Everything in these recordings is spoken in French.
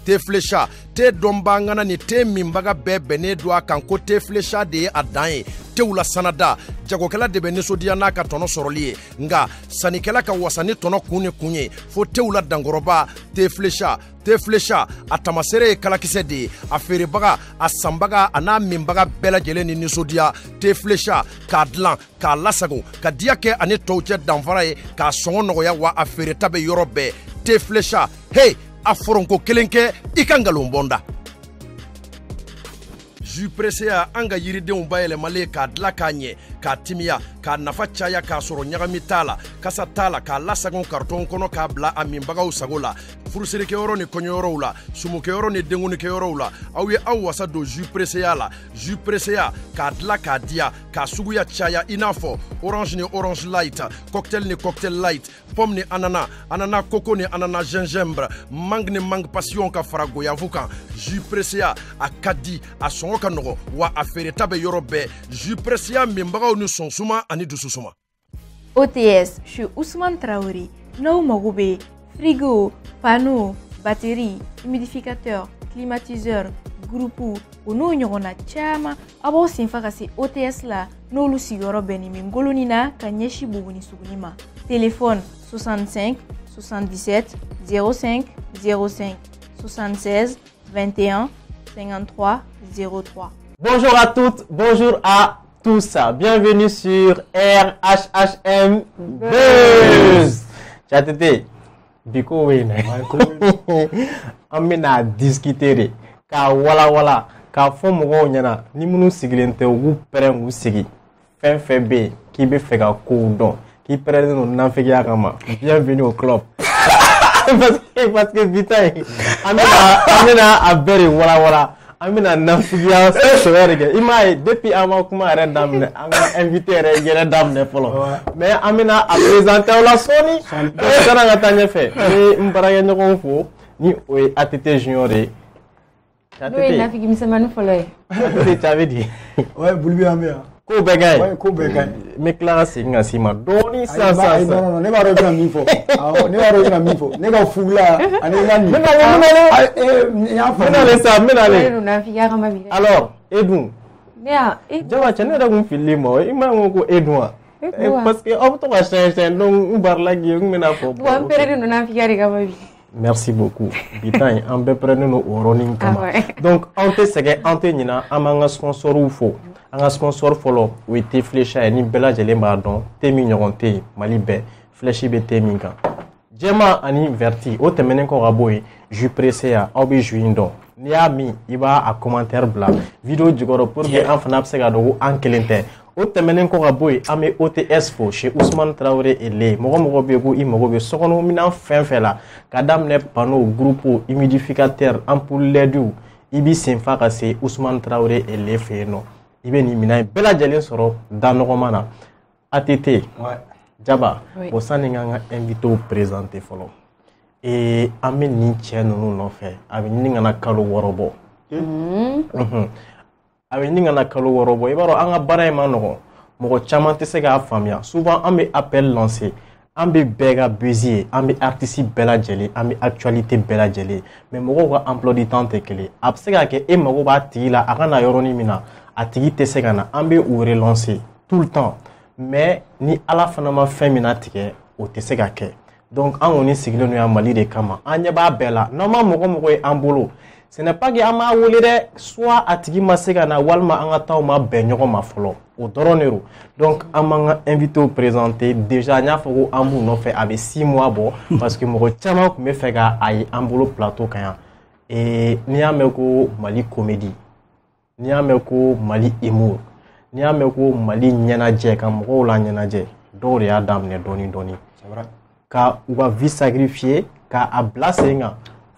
te flécha te dombangana ni te mimbaga bebe ne doa kan ko te flécha de a dan ye teula sanada jagokɛla de bɛ nisɔndiya n'a ka tɔnɔ sɔrɔli ye nga sanikɛla ka wasa ni tɔnɔ kun ni kun ye fo teula dankɔrɔba te flécha a tamasere ye kalakisɛ de ye a feerebaga a sanbaga a n'a minbaga bɛɛ lajɛlen ni nisɔndiya te flécha k'a dilan k'a lasago ka diya kɛ ani tɔw cɛ danfara ye k'a sɔngɔ nɔgɔya wa a feereta bɛ yɔrɔ bɛɛ te flécha hey a foronko kelen kɛ i ka ngalon bɔnda jus pressé an ka yiridenw bayɛlɛmalen k'a dilan k'a ɲɛ k'a timiya k'a nafa caya k'a sɔrɔ ɲagami t'a la kasa t'a la k'a lasagon karton kɔnɔ k'a bila a minbagaw sago la furusirikɛyɔrɔ ni kɔɲɔyɔrɔw la sumukɛyɔrɔ ni denkunikɛyɔrɔw la aw ye aw wasa don jus pressé la jus pressé k'a dilan k'a diya k'a suguya caya i n'a fɔ orange ni orange light cocktail ni cocktail light pomme ni ananas ananas coco ni ananas gingembre mangue ni mangue passion ka fara goyavu kan jus pressé a ka di a sɔngɔ ka nɔgɔ wa a feereta bɛ yɔrɔ bɛɛ jus pressé minbagaw ni sɔnsuma ani dususuma. OTS chez Ousmane Traoré n'aw mago bɛ frigo panneau batterie humidificateur climatiseur groupe o n'o ɲɔgɔnna caman a b'aw senfa ka se OTS la n'olu sigiyɔrɔ bɛnnen bɛ ngoloni na ka ɲɛsin Buguni Suguni ma. Téléphone 65 77 05 05 76 21 53 03. Bonjour à toutes, bonjour à tous. Bienvenue sur RHHM Buzz. Chatete, biko wena. Amena discuter ka wala ka fo mogo nyana ni munu sigilente ugu peren usigi. Fɛn be ki be fɛ ka ko don. Ki peren no nanfegiya kama. Bienvenue au club. parce que putain amena a bere wala amina nanfigiya sɔrɔ kɛ ima depuis ama kuma yɛrɛ daminɛ an ka invité yɛrɛ daminɛ fɔlɔ mais amina a présenter la sɔni kana ka taa ɲɛfɛ ni n baarakɛ ɲɔgɔn fo ni o ye ATT junior ye n'o ye nafigi misɛnmani fɔlɔ ye ATT Cavé di ouais Boulibi an bɛ yan ko bɛɛ ka ɲi ouais ko bɛɛ ka ɲi n bɛ tila ka segin ka s'i ma dɔɔni sisan non ne b'a dɔn i bɛna min fɔ ne b'a dɔn i bɛna min fɔ ne ka fugula ani n ka nin alors Edun Jaba cɛ ne yɛrɛ kun filili ma i ma ko Edun wa parce que aw bɛ to ka sɛnsɛn donc n barila k'i ye n bɛna fɔ n pɛrɛnnen don nafigiya de kama bi. Merci beaucoup. Bitan an bɛɛ pɛrɛnnen don o yɔrɔnin kama donc an tɛ sɛgɛn an tɛ ɲina an b'an ka sponsoriw fo an ka sponsor fɔlɔ o ye te flécha ye ni bɛɛ lajɛlen b'a dɔn te min ɲɔgɔn tɛ yen Mali bɛɛ flèche bɛ te min kan jɛma ani verti o tɛmɛnen kɔ ka bɔ yen jus pressé ya aw bɛ jus in dɔn n'i y'a min i b'a a commentaire bila vidéo jukɔrɔ pour que an fana bɛ se ka dɔn ko an kelen tɛ o tɛmɛnen kɔ ka bɔ yen an bɛ OTS fo chez Ousmane Traoré et le mɔgɔ bɛ yen ko i mago bɛ sokɔnɔ minɛn fɛn fɛn la ka daminɛ panneau groupe humidificateur ampoule LED i b'i senfa ka se Ousmane Traoré et le fɛ yen nɔ i bɛ nin minɛn bɛɛ lajɛlen sɔrɔ da nɔgɔman na ATT Jaba o sani n ka invité présenter fɔlɔ an bɛ nin cɛ ninnu nɔfɛ a bɛ ɲini ka na kalo 6 bɔ a bɛ ɲini ka na kalo 6 bɔ i b'a dɔn an ka baara in ma nɔgɔn mɔgɔ caman tɛ se k'a faamuya souvent an bɛ appel lancer an bɛ bɛɛ ka buzz ye an bɛ artiste bɛɛ lajɛlen an bɛ actualité bɛɛ lajɛlen mais mɔgɔw ka emploi du temps tɛ kelen a bɛ se ka kɛ e mago b'a tigi la a ka na yɔrɔnin min na a tigi tɛ se ka na an bɛ o relancer tout le temps mais ni ala fana ma fɛn min na tigɛ o tɛ se ka kɛ donc an kɔni sigilen don yan Mali de kama an ɲɛ b'a bɛɛ la n'an ma mɔgɔ ye an bolo ce n'est pas que an m'a wele dɛ soit a tigi ma se ka na walima an ka taa ma bɛn ɲɔgɔn ma fɔlɔ o dɔrɔn de don donc an b'an ka invité présenter déjà n y'a fɔ ko an b'u nɔfɛ a bɛ 6 mois bɔ parce que mɔgɔ caman tun bɛ fɛ ka a ye an bolo plateau kan yan n'i y'a mɛn ko Mali comédie n'i y'a mɛn ko Mali humour n'i y'a mɛn ko Mali ɲɛnajɛ ka mɔgɔw la ɲɛnajɛ dɔw de y'a daminɛ dɔɔni ka u ka vie sacrifier ka a bila sen kan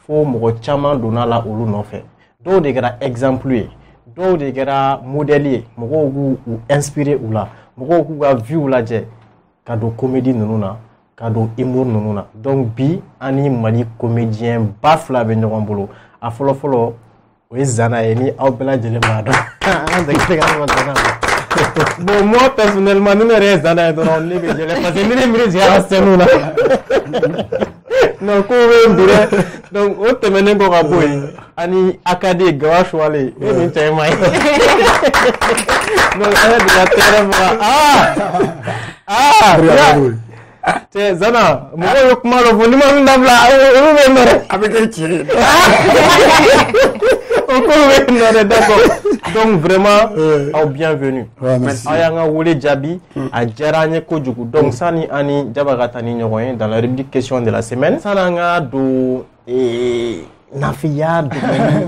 fo mɔgɔ caman donna la olu nɔfɛ dɔw de kɛra exemple ye dɔw de kɛra modèle ye mɔgɔw k'u inspirer u la mɔgɔw k'u ka vie lajɛ ka don comédie ninnu na ka don humour ninnu na donc bi ani Mali comédien ba fila bɛ ɲɔgɔn bolo a fɔlɔ o ye Zana ye ni aw bɛɛ lajɛlen b'a dɔn an tɛ ka ɲɔgɔn Zana bon moi personnellement ni ne yɛrɛ ye Zana ye dɔrɔn ne bɛ jɛlɛ parce que ni ne miiri jigin a ka scène na Non, ko be dire. Donc, o temene ko ka boy. Ani akade gawa shwale. E min tay mai. Donc, ala de la terre te Zana, mo ko kuma lo fo ni ma ndabla o be mere. Avec Thierry. D'accord. Donc vraiment, bienvenue. Ouais, merci. Ayanga Wole Djabi, à Djaranye Kojugu. Donc, Sani Ani Djabagatani Nyoyen dans la rubrique question de la semaine. Sananga do Nafia do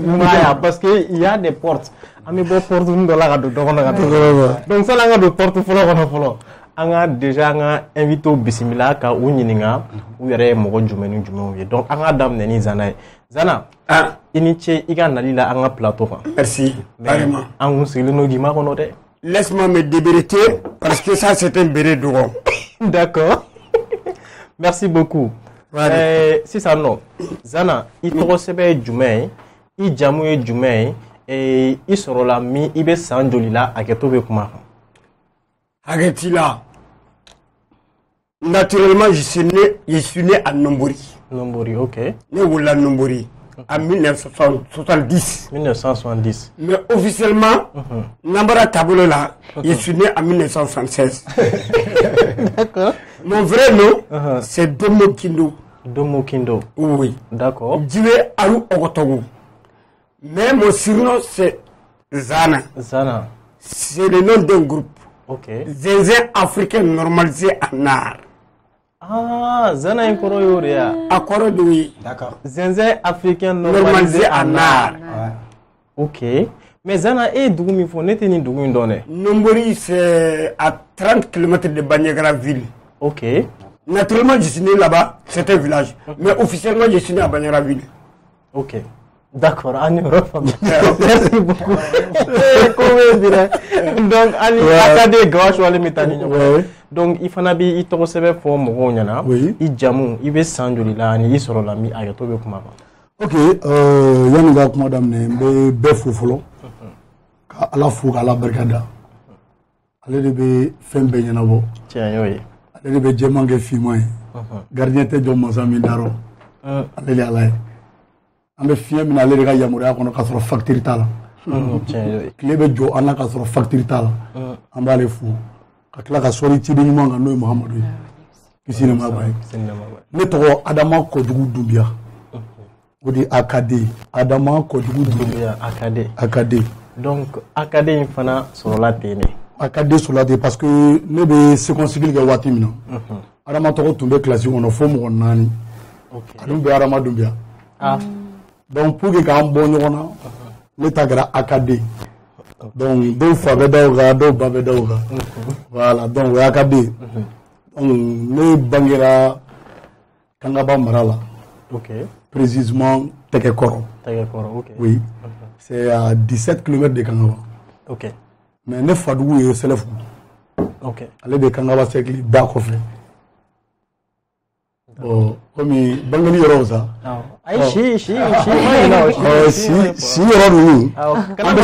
Maya parce que il y a des portes. Ami bo porte ndo la do donc Sananga do porte folo. Anga déjà nga invité au Bismillah ka u nyininga u yere mogo jumenu jumewu. Donc anga dam neni Zana. Zana. Iniche iga nalila anga plateau. Merci. Vraiment. Angu silino gima kono de. Laisse-moi me débrider parce que ça c'est un béret d'oron. D'accord. Merci beaucoup. Si ça non. Zana, il toro sebe jumei, i jamu e jumei et i soro la mi ibe sanjolila aketo be kuma. Agetila. Naturellement, je suis né à Nombori. Nombori, ok. Né où la Nombori. En 1970. 1970. Mais officiellement, Nambara Tabolo là, je suis né en 1976. D'accord. Mon vrai nom, c'est Domo Kindo. Domo Kindo. Oui. D'accord. Djiwe Aru Ogotogo. Mais mon surnom, c'est Zana. Zana. C'est le nom d'un groupe. Ok. Zinzin africain normalisé en art. Ah, Zana Inkoro Yoria. Accord de oui. D'accord. Zinzin africain Normalisé en art. Ok. Mais Zana et Dougoumi faut n'était Dougoumi donné. Nombori, c'est à 30 km de Banyagra ville. Ok. Naturellement, je suis né là-bas, c'est un village. Mais officiellement, je suis né à Banyagra ville. Ok. D'accord, Annie merci beaucoup. Donc, Annie, Akade Gauche, Wale Mitani. Donc, il faut nabi, il te recevait pour mon yana. Oui. Il jamu, il veut s'enjolier, il sera l'ami à Yatobe Kumaba. Ok, Yanga Madame Nembe, Befufolo, à la fougue à la Bergada. Allez de Fembe Yanabo. Tiens, oui. Allez de Djemange Fimoy. Gardien de John Mazami Daro. Allez à l'air. An bɛ fiɲɛ min ale de ka yamaruya kɔnɔ k'a sɔrɔ facture t'a la. Tile bɛ jɔ an na k'a sɔrɔ facture t'a la. An b'ale fo ka tila ka sɔri ciden ɲuman kan n'o ye Mahamadu ye. Kisi ni nɛɛma b'a ye. Ne tɔgɔ Adama Kojugu Dunbiya. O de ye Akade. Adama Kojugu Dunbiya. Akade. Akade. Donc Akade in fana sɔrɔla ten de. Akade sɔrɔla ten parce que ne bɛ seconde cycle kɛ waati min na. Adama tɔgɔ tun bɛ classe kɔnɔ fo mɔgɔ 4. A dun bɛ Adama Dunbiya. Donc pour que k'an bɔ ɲɔgɔn na ne ta kɛra Akade. Donc dɔw fa bɛ da o kan dɔw ba bɛ da o kan. Voilà donc o ye Akade. Donc ne bangera Kangaba mara la. Ok. Précisément Tɛkɛkɔrɔ. Tɛkɛkɔrɔ, ok. Oui. C'est à 17 km de Kangaba. Ok. Mais ne fadugu ye Sɛlɛfu. Ok. Ale de Kangaba cercle ba kɔfɛ. Bon, comme bangeli yɔrɔ sa. Ayi si yɔrɔ ninnu an bɛ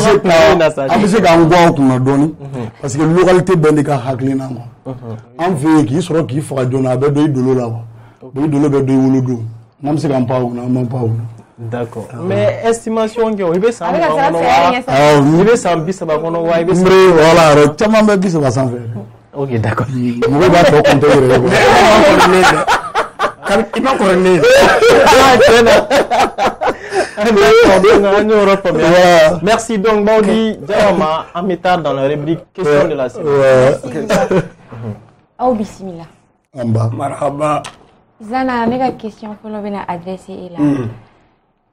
se k'an bɔ aw kunna dɔɔni parce que localité bɛɛ n'i ka hakilina quoi. An fɛ yen k'i sɔrɔ k'i faga joona a bɛ dɔn i dolo la quoi. I dolo bɛ dɔn i wolodon. N'an bɛ se k'an pan o kunna an b'an pan o kunna. D'accord. Mais estimation kɛ o i bɛ san 20 kɔnɔ wa i bɛ san 30 kɔnɔ wa i bɛ san. Voilà caman bɛ 30 sanfɛ. Ok d'accord. Mɔgɔw b'a tɔ compter yɛrɛ quoi. Il m'a couronné. Merci donc Baudi Diawama Amita dans la rubrique question de la semaine. Aw bisimila. Amba. Marhaba. Zana ne ka question fɔlɔ bɛna adressé e la.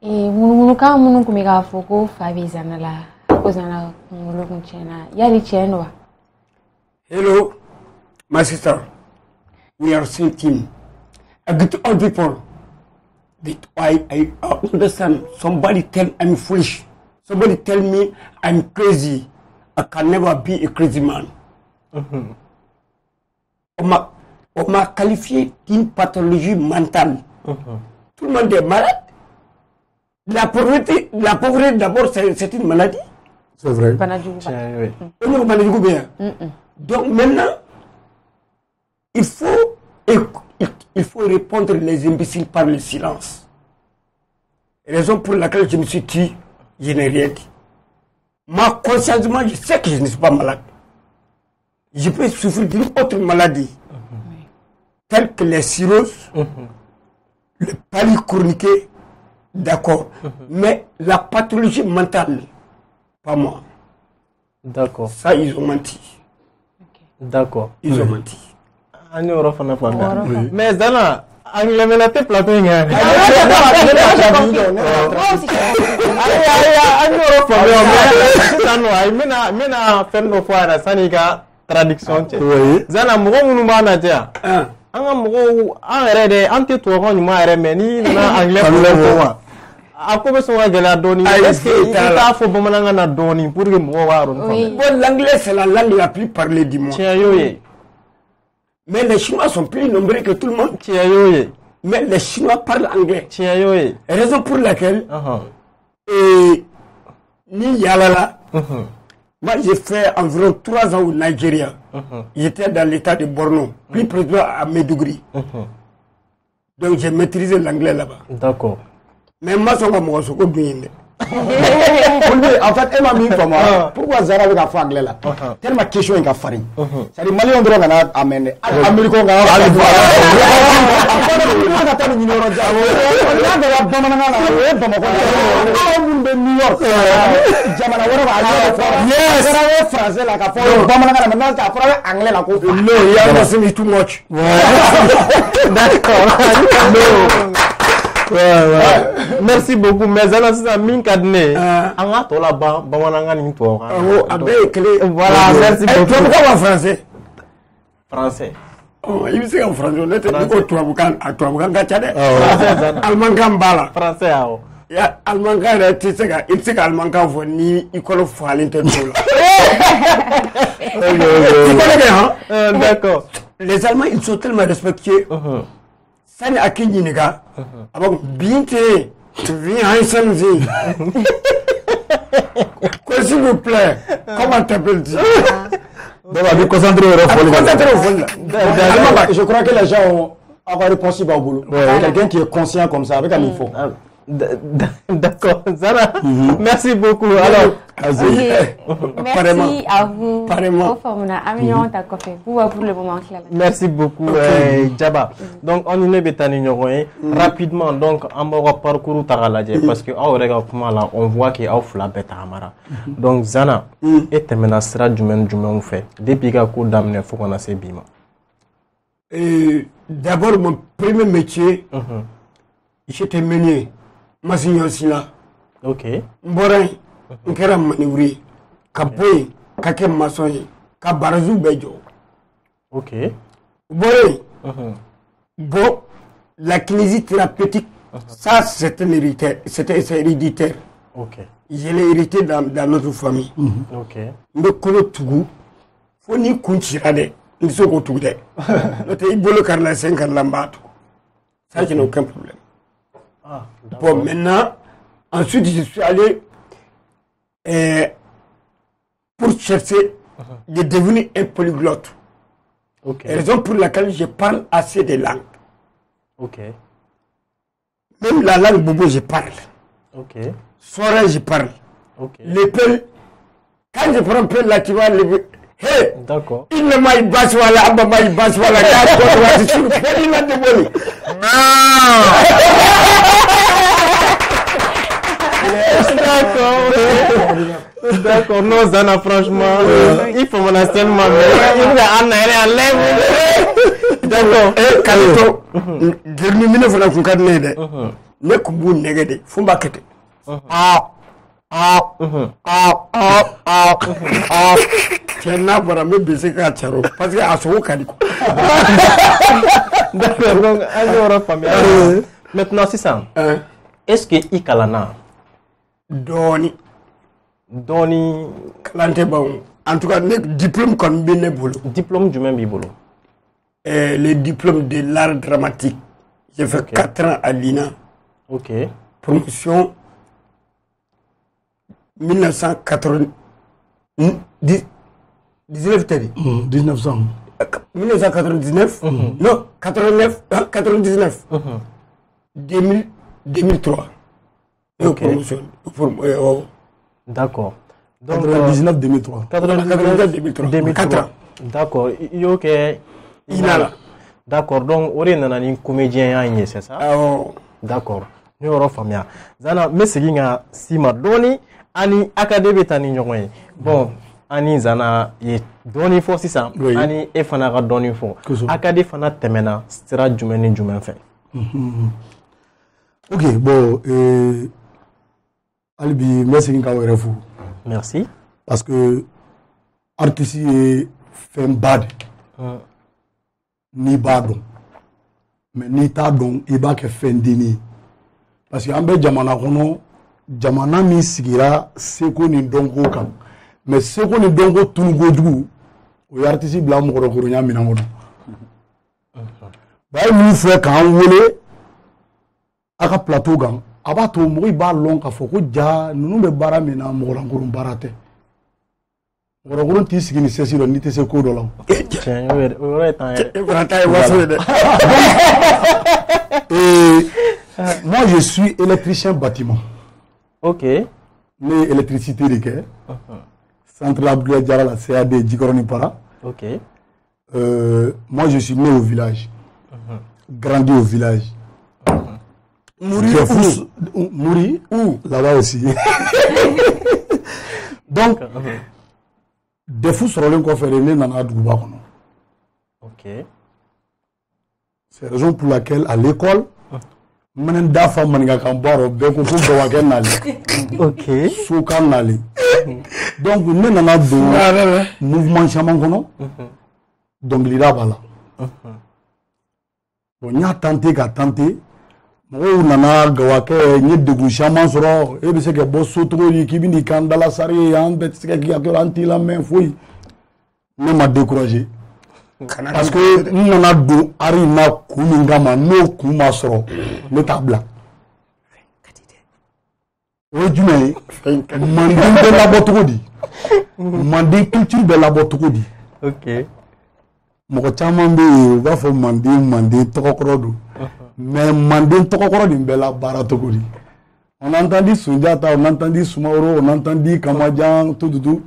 Munumunukan minnu kun bɛ k'a fɔ ko fa bɛ Zana la ko Zana kunkolo kun tiɲɛna yali tiɲɛ don wa? Hello, my sister. We are same team. I get all people. I understand. Somebody tell I'm foolish. Somebody tell me I'm crazy. I can never be a crazy man. On m'a qualifié d'une pathologie mentale. Tout le monde est malade. La pauvreté d'abord, c'est une maladie. C'est vrai. Donc maintenant, il faut il faut répondre les imbéciles par le silence. Raison pour laquelle je me suis dit, je n'ai rien dit. Moi, consciemment, je sais que je ne suis pas malade. Je peux souffrir d'une autre maladie, telle que les cirrhoses, le polychronique, d'accord. Mais la pathologie mentale, pas moi. D'accord. Ça, ils ont menti. D'accord. Ils ont menti. Mais Zana, anglais mais la tête plateau nga. Mena fenno foara sanika traduction che. Zana mugo munu bana dia. Anga mugo arede ante to ko ni ma mais ni na anglais ko ako be so gala doni est-ce que il t'a faut bamananga na doni pour que mugo waro. Bon, l'anglais c'est la langue la plus parlée du monde. Tiens yoye. Mais les Chinois sont plus nombreux que tout le monde. Tiens yoye. Mais les Chinois parlent anglais. Tiens yoye. Raison pour laquelle ni Yalala. Moi j'ai fait environ 3 ans au Nigeria. J'étais dans l'état de Borno, plus précisément à Maiduguri. Donc j'ai maîtrisé l'anglais là-bas. D'accord. Mais moi ça m'a soko bien. En fait, elle m'a mis comme pourquoi Zara veut faire anglais là? Tellement question est farine. C'est-à-dire Mali on doit amener. Américain on va aller voir. On va faire une numéro de on va Bamana là, Bamako. On va New York. Jamana wara va aller. Yes. Zara français là ka fo Bamana là maintenant ka parler anglais là ko. No, you are listening too much. D'accord. Merci beaucoup. Mais alors, c'est un min cadné. Anga tola ba bamananga ni to. Oh, avec clé. Voilà, merci beaucoup. Tu parles en français? Français. Oh, il sait en français. On était au Touaboukan, à Touaboukan, Gachade. Allemand Gambala. Français, ah. Ya Allemand Gambala, tu sais il sait qu'Allemand Gambala, ni il connaît pas l'international. Tu connais bien, d'accord. Les Allemands, ils sont tellement respectueux. Sani akinyi nega abang binte vi hansenzi quoi s'il vous plaît comment t'appelles-tu Donc concentré je crois que les gens ont avoir répondu au boulot. Quelqu'un qui est conscient comme ça avec un info. D'accord, Zara. Merci beaucoup. Alors, merci à vous. Pour le moment. Merci beaucoup, Djaba. Donc, on est rapidement. Donc, on va parcourir Tagaladje parce que on voit qu'il y a un bêta amara. Donc, Zana, et tu menaceras du même fait. Depuis que tu d'amener, il faut qu'on a ces bima. D'abord, mon premier métier, j'étais meunier. Masigno sila. Ok. Mboray. Nkera manivri. Kapoy. Kake masoy. Ka barazu bejo. Ok. Mboray. Bon, la kinésie thérapeutique, ça c'est un héritier. C'est héréditaire. Ok. Je l'ai hérité dans notre famille. Ok. Mais kono tugu. Faut ni kunchira de. Niso ko tugu de. Note ibolo karla 5 lambato. Ça je n'ai aucun problème. Ah, bon, maintenant, ensuite, je suis allé pour chercher de devenir un polyglotte. Okay. Raison pour laquelle je parle assez de langues. Ok. Même la langue bobo, je parle. Ok. Soirée, je parle. Ok. Les pelles, quand je prends un peu là, tu vois, hey! D'accord. Il ne m'a pas voilà, abba m'a pas voilà, il a demandé. D'accord. D'accord. Non, Zana, franchement, il faut mon tellement. D'accord. Eh, Kalito, dernier minute, voilà, vous avez dit, ne kubu negede, fumba kete. Tiens, voilà, me baiser qu'à Tcharo, parce que à son canico. D'accord, donc, alors, famille. Maintenant, c'est ça. Est-ce que Ikalana Doni Kalante Baou. En tout cas, diplôme comme bien boulot. Diplôme du même boulot. Le diplôme de l'art dramatique. J'ai fait 4 ans à l'INA. Ok. Promotion 1990. 1900. 1999, non, 89, 99, 2003. Ok. D'accord. 99 2003. 2003. 4 ans. D'accord. Ok. Inala. D'accord. Donc, on est un comédien, c'est ça? D'accord. Nous avons fait ça. Zana, mais c'est que si ma doni, ani académie tani nyongoy. Bon, ani zana ye doni fo ça. Ani e fana ka doni fo. Académie fana temena sera jumeni jumen fait. Ok, bon, Albi, merci que vous merci. Parce que artiste est fait bad. Ni badon. Mais ni ta don, il va que fait dini. Parce que ambe jamana kono, jamana mi sigira seko ni dongo kam. Mais seko ni dongo tungo du, o artiste bla mo ko ko nya mina ngodo. Ba mu fe kan wole aka plateau gan abato mo iba long ka foko ja nunu be bara mina mo ko ngurun barate. Ngoro ngurun ti sigi ni sesi do ni te se ko do la. Tiens, ouais temps. Moi, je suis électricien bâtiment. Ok. Mais électricité de quai. Centre Abdoulaye Diarra, la CAD, Djikoroni Para. Ok. Moi, je suis né au village. Grandi au village. Mouri où? Là-bas aussi. Donc, des fous sur le coffre né dans la Douba. Ok. C'est la raison pour laquelle, à l'école, menen dafa maniga kambaro be ko fu do waken nali. OK. Soukan nali. Donc nous nana do mouvement chaman kono. Donc lira bala. Bon nya tenter ka tenter. Mo nana gawake ni de chaman soro e be se ke bo sotro ni kibini kandala sari an bet se ke yakyo anti la main foi. Ne m'a découragé. Parce que nous avons dit Arina Koumingama, no Koumasoro, le tabla. Aujourd'hui, Mandé de la Botrodi. Mandé culture de la Botrodi. Ok. Mokotamande, va faire Mandé, Tokorodo. Mais Mandé, Tokorodo, Bella Baratokodi. On a entendu Sundiata, on a entendu Sumaoro, on a entendu Kamadjan, tout.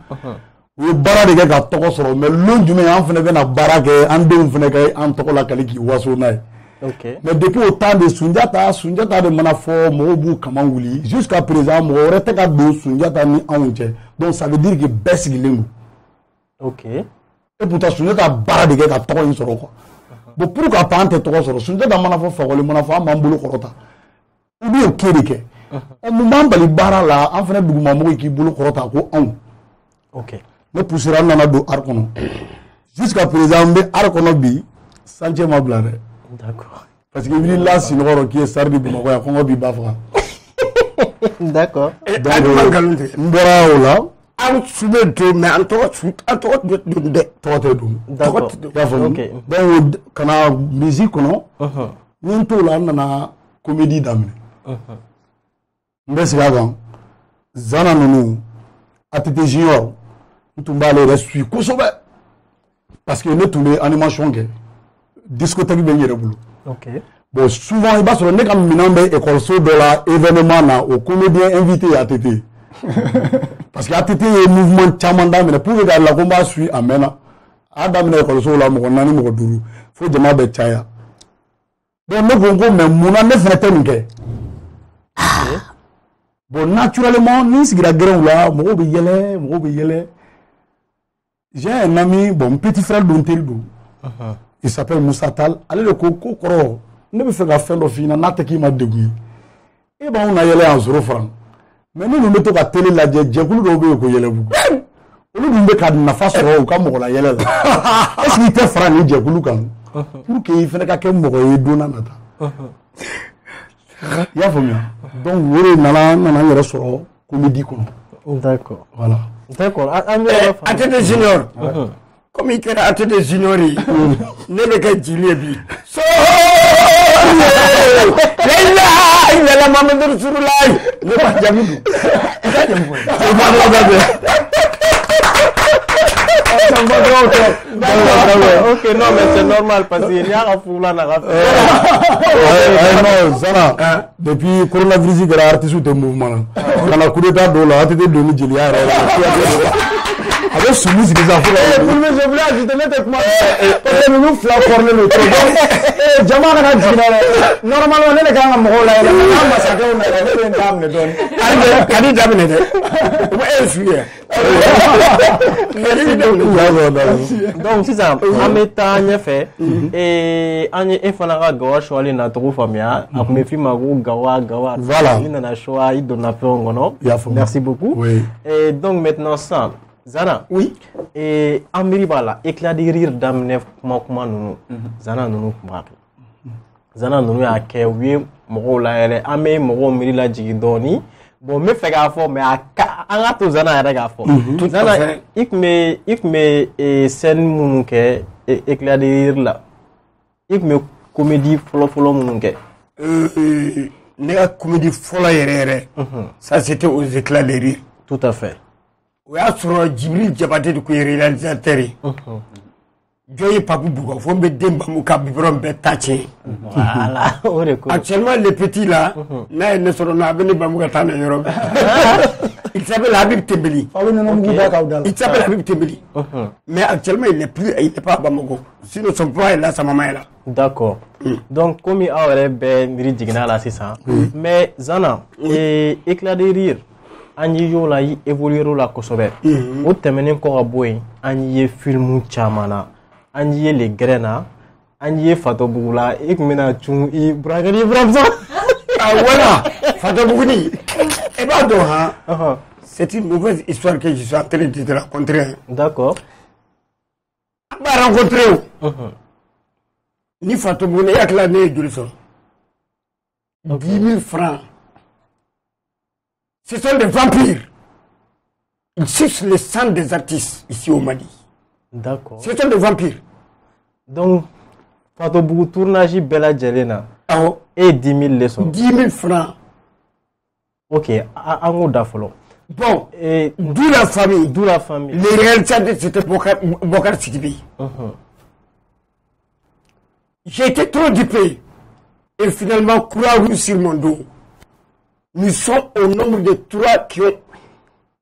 We bara de ka toko soro mais lon jume an fene na bara ke an de fene ke an toko la kali ki waso na. OK. Mais depuis au temps de Sundiata de mana fo mo bu kama wuli jusqu'à présent mo rete ka do Sundiata ni anunche. Donc ça veut dire que best gilengu. OK. Et pourtant Sundiata bara de ka toko ni soro ko. Bon pourquoi pas ante toko soro Sundiata mana fo fa wole mana fo mambulu korota. Ou bien kerike. O moment bali bara la an fene duguma mo ki bulu korota ko an. OK. Me poussera nana do arkono. Jusqu'à présent, me arkono bi sanche ma blare. D'accord. Parce que il là si l'oro qui est sardi bi mo ya kongo bi bafra. D'accord. Donc mbora ola an sube to mais an to do de tote dum. D'accord. OK. Donc kana musique non. Ni to la nana comédie d'amne. Mbesi avant zana nunu atete junior Ntumbale reçu kosobe parce que nous tous les animations que discothèque ben yere bulu. OK. Bon souvent il va sur ne kam minambe école so de la événement na au comédien invité à TT. Parce que ATT est mouvement chamanda mais pour que la combat suit amena adam na école so la mo nani mo duru faut jama be chaya. Bon no bongo mais muna ne fete nke. Bon naturellement ni sigira grand là mo be yele. J'ai un ami, bon, petit frère d'Onteldo. Il s'appelle Moussa Tal. Allez, le coco, ne me fait pas faire le film, n'a pas qui m'a dégoûté. Et ben, on a allé en 0 francs. Mais nous, nous mettons à télé la djekulu d'obé ko yele bu. On nous met qu'à na face au comme on la yele. Est-ce qu'il était franc ni djekulu kan? Pour qu'il fasse qu'à quel moko y donna nata. Ya famia. Donc, vous nana yere soro comédie kono. D'accord. Voilà. D'accord. Atete junior. Comme il était atete junior, ne le gars Jilebi. So, il a la maman de Surulai. Ne pas jamais. Ok, non, mais c'est normal parce qu'il y a un fou là. Non, Zana, depuis coronavirus, il y a artiste de mouvement. On a coup d'état de la tête de Nigeria. Avec ce musique, les enfants. Je voulais ajouter mes techniques. Parce que nous flacornons le truc. Jamaa kana jina. Normalement, on est les gars à Mohola. On a massacré, on a une dame de donne. Kadi dame de. Où est-ce que donc sisan an bɛ taa ɲɛfɛ an ye e fana ka Gawa choix na cogo faamuya a tun bɛ f'i ma ko Gawa voilà i nana choix i donna fɛnw kɔnɔ merci beaucoup et donc maintenant sisan Zana oui an miiri b'a la éclat de rire daminɛ kuma ninnu Zana ninnu tun b'a kɛ Zana ninnu y'a kɛ u ye mɔgɔw la yɛrɛ an bɛ mɔgɔw miiri lajigin dɔɔni bon me fɛ k'a fɔ mais an ka to Zana yɛrɛ k'a fɔ Zana i tun bɛ scène minnu kɛ éclat de rire la i tun bɛ comédie fɔlɔ minnu kɛ ne ka comédie fɔlɔ yɛrɛ ça c'était aux éclats de rire tout à fait o y'a sɔrɔ Djibril Diabaté de tun ye réalisateur ye jɔn ye Papu Bouga fo n bɛ den Bamu ka biberon bɛɛ ta tiɲɛ voilà o de ko actuellement les petits là n'a ye ne sɔrɔ n'a bɛ ne Bamu ka taa na yɔrɔ il s'appelle Habib Tembeli il s'appelle Habib Tembeli mais actuellement il n'est pas à Bamako sinon son papa est là sa maman est là d'accord donc comme aw yɛrɛ bɛ miiri jiginna la sisan mais Zana éclat de rire an ye y'o la i évoluer la kosɛbɛ o tɛmɛnen kɔ ka bɔ yen an ye film caman na an ye les grains na an ye Fatobugu la i tun bɛna cun i burankɛ ni buramuso voilà Fatobugu et b'a dɔn han c'est une mauvaise histoire que je suis en train de te raconter d'accord an b'a rencontré ni Fatobugu ne hakili ne ye joli sɔrɔ 10 000 francs. Ce sont des vampires. Ils sucent le sang des artistes ici au Mali. D'accord. Ce sont des vampires. Donc, Fatobugu tournage Bella Jelena. Ah, et 10 000 leçons. 10 000 francs. Ok, en gros d'affolon. Bon, d'où la famille. Les réalisateurs, c'était Bokar Sidibe. J'ai été trop dupé. Et finalement, Croix-Rouge sur mon dos. Nous sommes au nombre de 3 qui ont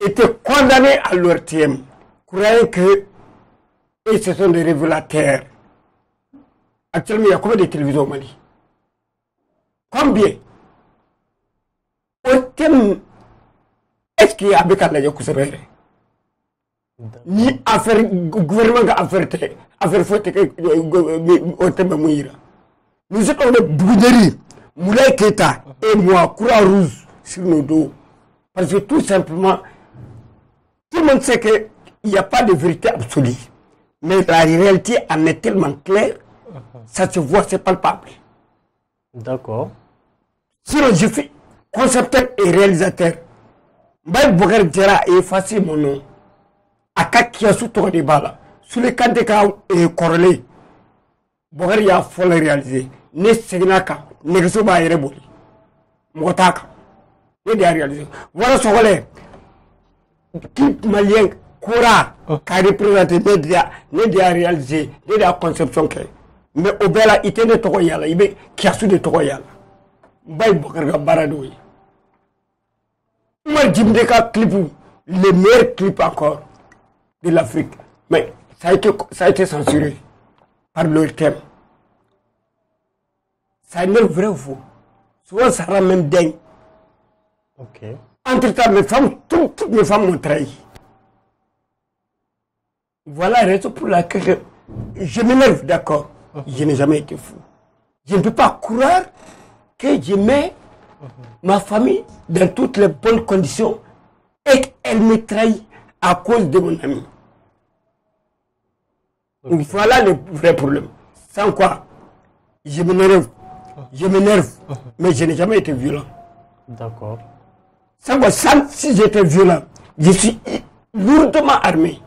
été condamnés à l'ORTM, croyant que ce sont des révélateurs. Actuellement, il y a combien de télévisions au Mali? Combien? ORTM, est-ce qu'il y a avec la Yakousabere? Ni affaire, gouvernement a affaire faute ORTM Mouira. Nous sommes des bouderies. Moulay Keita et moi, Croix-Rouge sur nos dos. Parce que tout simplement, tout le monde sait qu'il n'y a pas de vérité absolue. Mais la réalité en est tellement claire, ça se voit, c'est palpable. D'accord. Sinon, je suis concepteur et réalisateur. Mbaye Bokar Djera a effacé mon nom. Aka Kiasu Toro de Bala. Sous les cas de cas corrélés, Bokar y a folle réalisé. Ne Segnaka. Négocier b'a yɛrɛ boli mɔgɔ t'a kan ne de y'a réalisé voilà sɔgɔlɛ qui malien Kora k'a représenté ne de y'a réalisé ne de y'a conception kɛ mais o bɛɛ la i tɛ ne tɔgɔ yala i bɛ Kiasu de tɔgɔ yala Mbaye Bokar ka baara de y'o ye Umar Djimde ka clip le meilleur clip encore de l'Afrique mais ça a été censuré par l'ORTM. Ça n'est vrai ou faux. Souvent, ça rend même dingue. Ok. Entre-temps, mes femmes, toutes mes femmes m'ont trahi. Voilà la raison pour laquelle je m'énerve, d'accord. Je n'ai jamais été fou. Je ne peux pas croire que je mets ma famille dans toutes les bonnes conditions et qu'elle me trahit à cause de mon ami. Okay. Voilà le vrai problème. Sans quoi, je m'énerve. Mais je n'ai jamais été violent. D'accord. Si j'étais violent, je suis lourdement armé.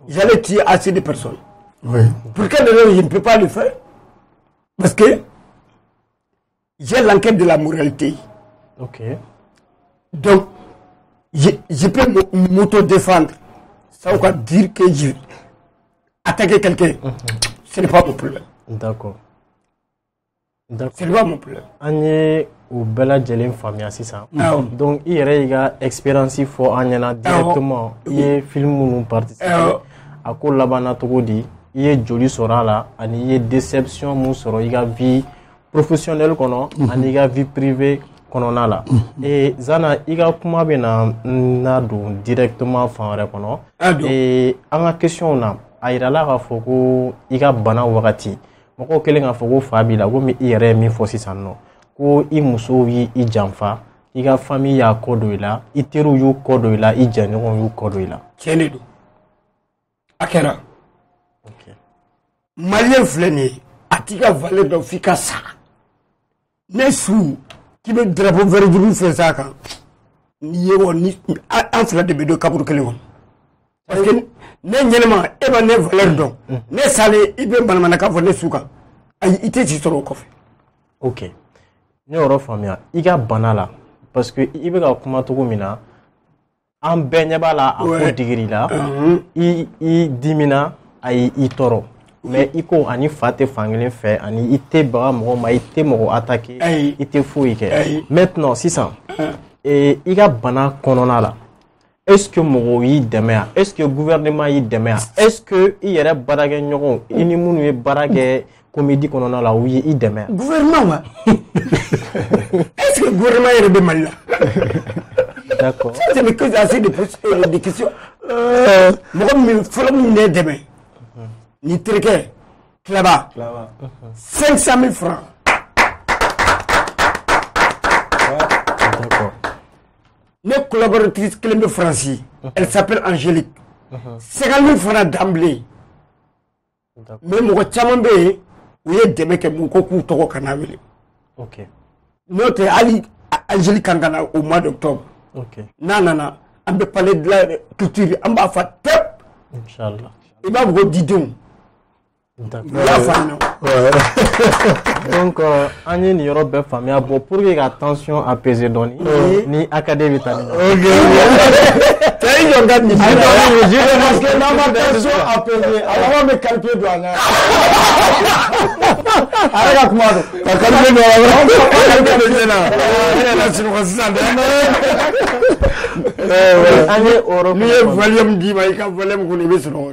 J'allais tuer assez de personnes. Oui. Pour quelle raison je ne peux pas le faire? Parce que j'ai l'enquête de la moralité. Ok. Donc, je peux m'auto-défendre ça veut dire que je attaquer quelqu'un, ce n'est pas mon problème. D'accord. Ce n'est pas mon problème. An ye o bɛɛ lajɛlen faamuya sisan donc i yɛrɛ y'i ka expérience fɔ an ɲɛna directement i ye film minnu participer a ko labanna cogo di i ye joli sɔrɔ a la ani i ye déception mun sɔrɔ i ka vie professionnelle kɔnɔ ani i ka vie privée kɔnɔna la Zana i ka kuma bɛ na don directement fan wɛrɛ kɔnɔ an ka question na a yirala k'a fɔ ko i ka bana wagati mɔgɔw kɛlen k'a fɔ ko fa b'i la komi i yɛrɛ ye min fɔ sisan nɔ ko i musow y'i janfa i ka famille y'a kɔ don i la i teriw y'u kɔ don i la i jɛɲɔgɔnw y'u kɔ don i la tiɲɛ de don a kɛra maliyɛn filɛ nin ye a t'i ka valeur dɔn f'i ka sa ne su k'i bɛ drapeau vert jugu fɛn s'a kan n'i ye wa ni an fila de bɛ don kaburu kelen kɔnɔ parce que ne ɲɛnɛma e ma ne valeur dɔn ne salen i bɛ manamanakan fɔ ne su kan ayi i tɛ si sɔrɔ o kɔfɛ. ok ne yɔrɔ faamuya i ka bana la parce que i bɛ ka kuma cogo min na an bɛɛ ɲɛ b'a la a ko digiri la i dimina a y'i tɔɔrɔ mais i ko ani fa tɛ fankelen fɛ ani i tɛ baga mɔgɔ ma i tɛ mɔgɔ attaquer i tɛ foyi kɛ maintenant sisan i ka bana kɔnɔna la est-ce que mɔgɔw y'i dɛmɛ yan est-ce que gouvernement y'i dɛmɛ yan est-ce que i yɛrɛ baarakɛɲɔgɔnw i ni minnu ye baara kɛ comédie kɔnɔna la u y'i dɛmɛ yan gouvernement wa est-ce que gouvernement yɛrɛ bɛ Mali la d'accord c'est me cause assez de questions mɔgɔ min fɔlɔ min ne dɛmɛ ni terikɛ Tilaba 500 000 francs d'accord ne collaboratrice kelen bɛ Faransi elle s'appelle Angélique 50 000 francs d'emblée mais mɔgɔ caman bɛ yen u ye dɛmɛ kɛ mun ko k'u tɔgɔ kana wele ok n'o tɛ hali Angélique kan ka na au mois d'octobre ok n'a nana an bɛ parler de la culture an b'a fa tɛp inchallah i b'a fɔ ko didenw d'accord u y'a faamuya donc an ye nin yɔrɔ bɛɛ faamuya bon pour que ka tension apaiser dɔɔni ni acadé bɛ taa nin cɛ i jɔ n ka nin parce que n'an ma tension apaiser a laban bɛ calper don a ɲɛ a yɛrɛ ka kuma don ka calper don a la calper don ɲɛna e yɛrɛ sunɔgɔ sisan dɛ an ye o yɔrɔ n'i ye volume d'i ma i ka volume kɔnɔ i bɛ sunɔgɔ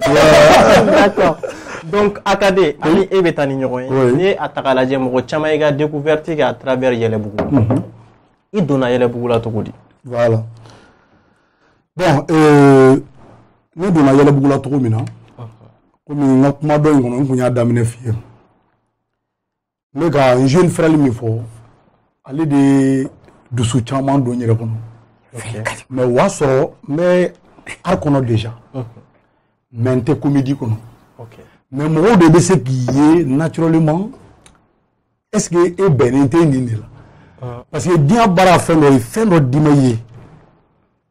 d'accord donc acadé ani e bɛ taa ni ɲɔgɔn ye ni a ta k'a lajɛ mɔgɔ caman y'i ka découverte kɛ à travers Yɛlɛbugu i donna Yɛlɛbugu la cogo di voilà bon ne donna Yɛlɛbugu la cogo min na komi n ka kuma dɔ in kɔnɔ n kun y'a daminɛ f'i ye n bɛ ka n jeune frère min fɔ ale de ye dusu caman don n yɛrɛ kɔnɔ mais o y'a sɔrɔ n bɛ art kɔnɔ déjà mais n tɛ comédie kɔnɔ mais mɔgɔw de bɛ se k'i ye naturellement est-ce que e bɛnnen tɛ nin de la parce que diɲɛ baara fɛn dɔ ye fɛn dɔ d'i ma i ye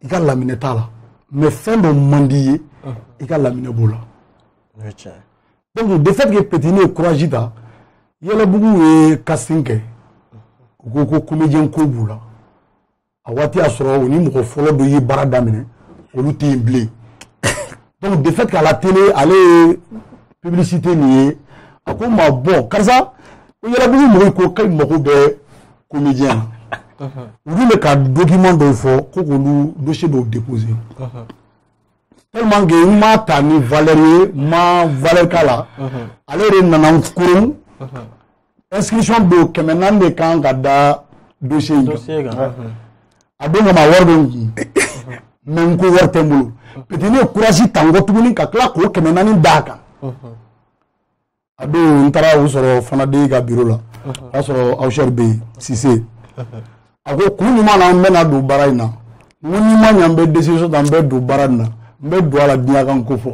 i ka laminɛ t'a la mais fɛn dɔ man di ye i ka laminɛ b'o la donc de fait que Petini ye courage ta Yɛlɛbugu ye casting kɛ u ko ko comédien ko b'u la a waati y'a sɔrɔ u ni mɔgɔ fɔlɔ dɔ ye baara daminɛ olu tɛ yen bilen donc de fait qu'à la télé ale ye publicité nin ye a ko ma bɔ karisa ko Yɛlɛbugu mɔgɔw ko k'e mago bɛ comédien na olu bɛ ka document dɔw fɔ ko k'olu dossier dɔw déposer tellement que n m'a ta ni valeur ye n ma valeur k'a la ale de nana n koron inscription bɛ 400 de kan ka da dossier in kan a don kama wari bɛ n kun mais n ko wari tɛ n bolo peut-être ne ye courage ta n kɔ tuguni ka tila k'o 400 d'a kan a don n taara o sɔrɔ fana de ka bureau la o y'a sɔrɔ Awusɛri bɛ yen Sise a ko kun ɲuman na n bɛna don baara in na n ko n'i ma ɲɛ n bɛ décision ta n bɛ don baara in na n bɛ don a la diɲɛ kan ko fɔ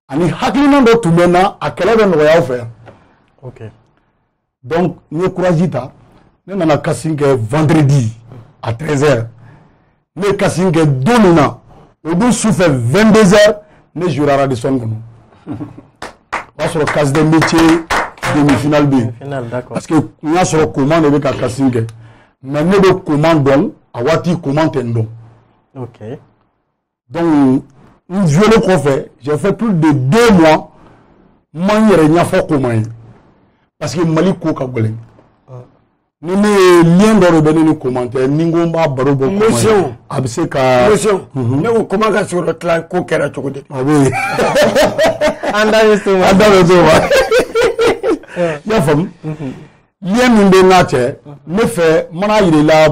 ani hakilina dɔ tun bɛ n na a kɛlɛ bɛ nɔgɔya aw fɛ yan donc n ye courage ta ne nana casting kɛ vendredi à 13h ne ye casting kɛ don min na o don sufɛ 22h ne jouera à Radisson kɔnɔ o y'a sɔrɔ case des métiers demi-finale bɛ yen parce que n y'a sɔrɔ Koman de bɛ ka casting kɛ mais ne bɛ Koman dɔn a waati Koman tɛ n dɔn Donc, une violée qu'on fait, j'ai fait plus de 2 mois. Moi, n'y a pas comment. Parce que Mali Koka Golem. Ni me lien dans le bénin commentaire, Ningomba Barobo. Monsieur, Abseka. monsieur, nous comment ça sur le clan Kokera Chokode. Ah oui. Anda le dos. Ya fam. Lien minde nache, me fait, mana il est là,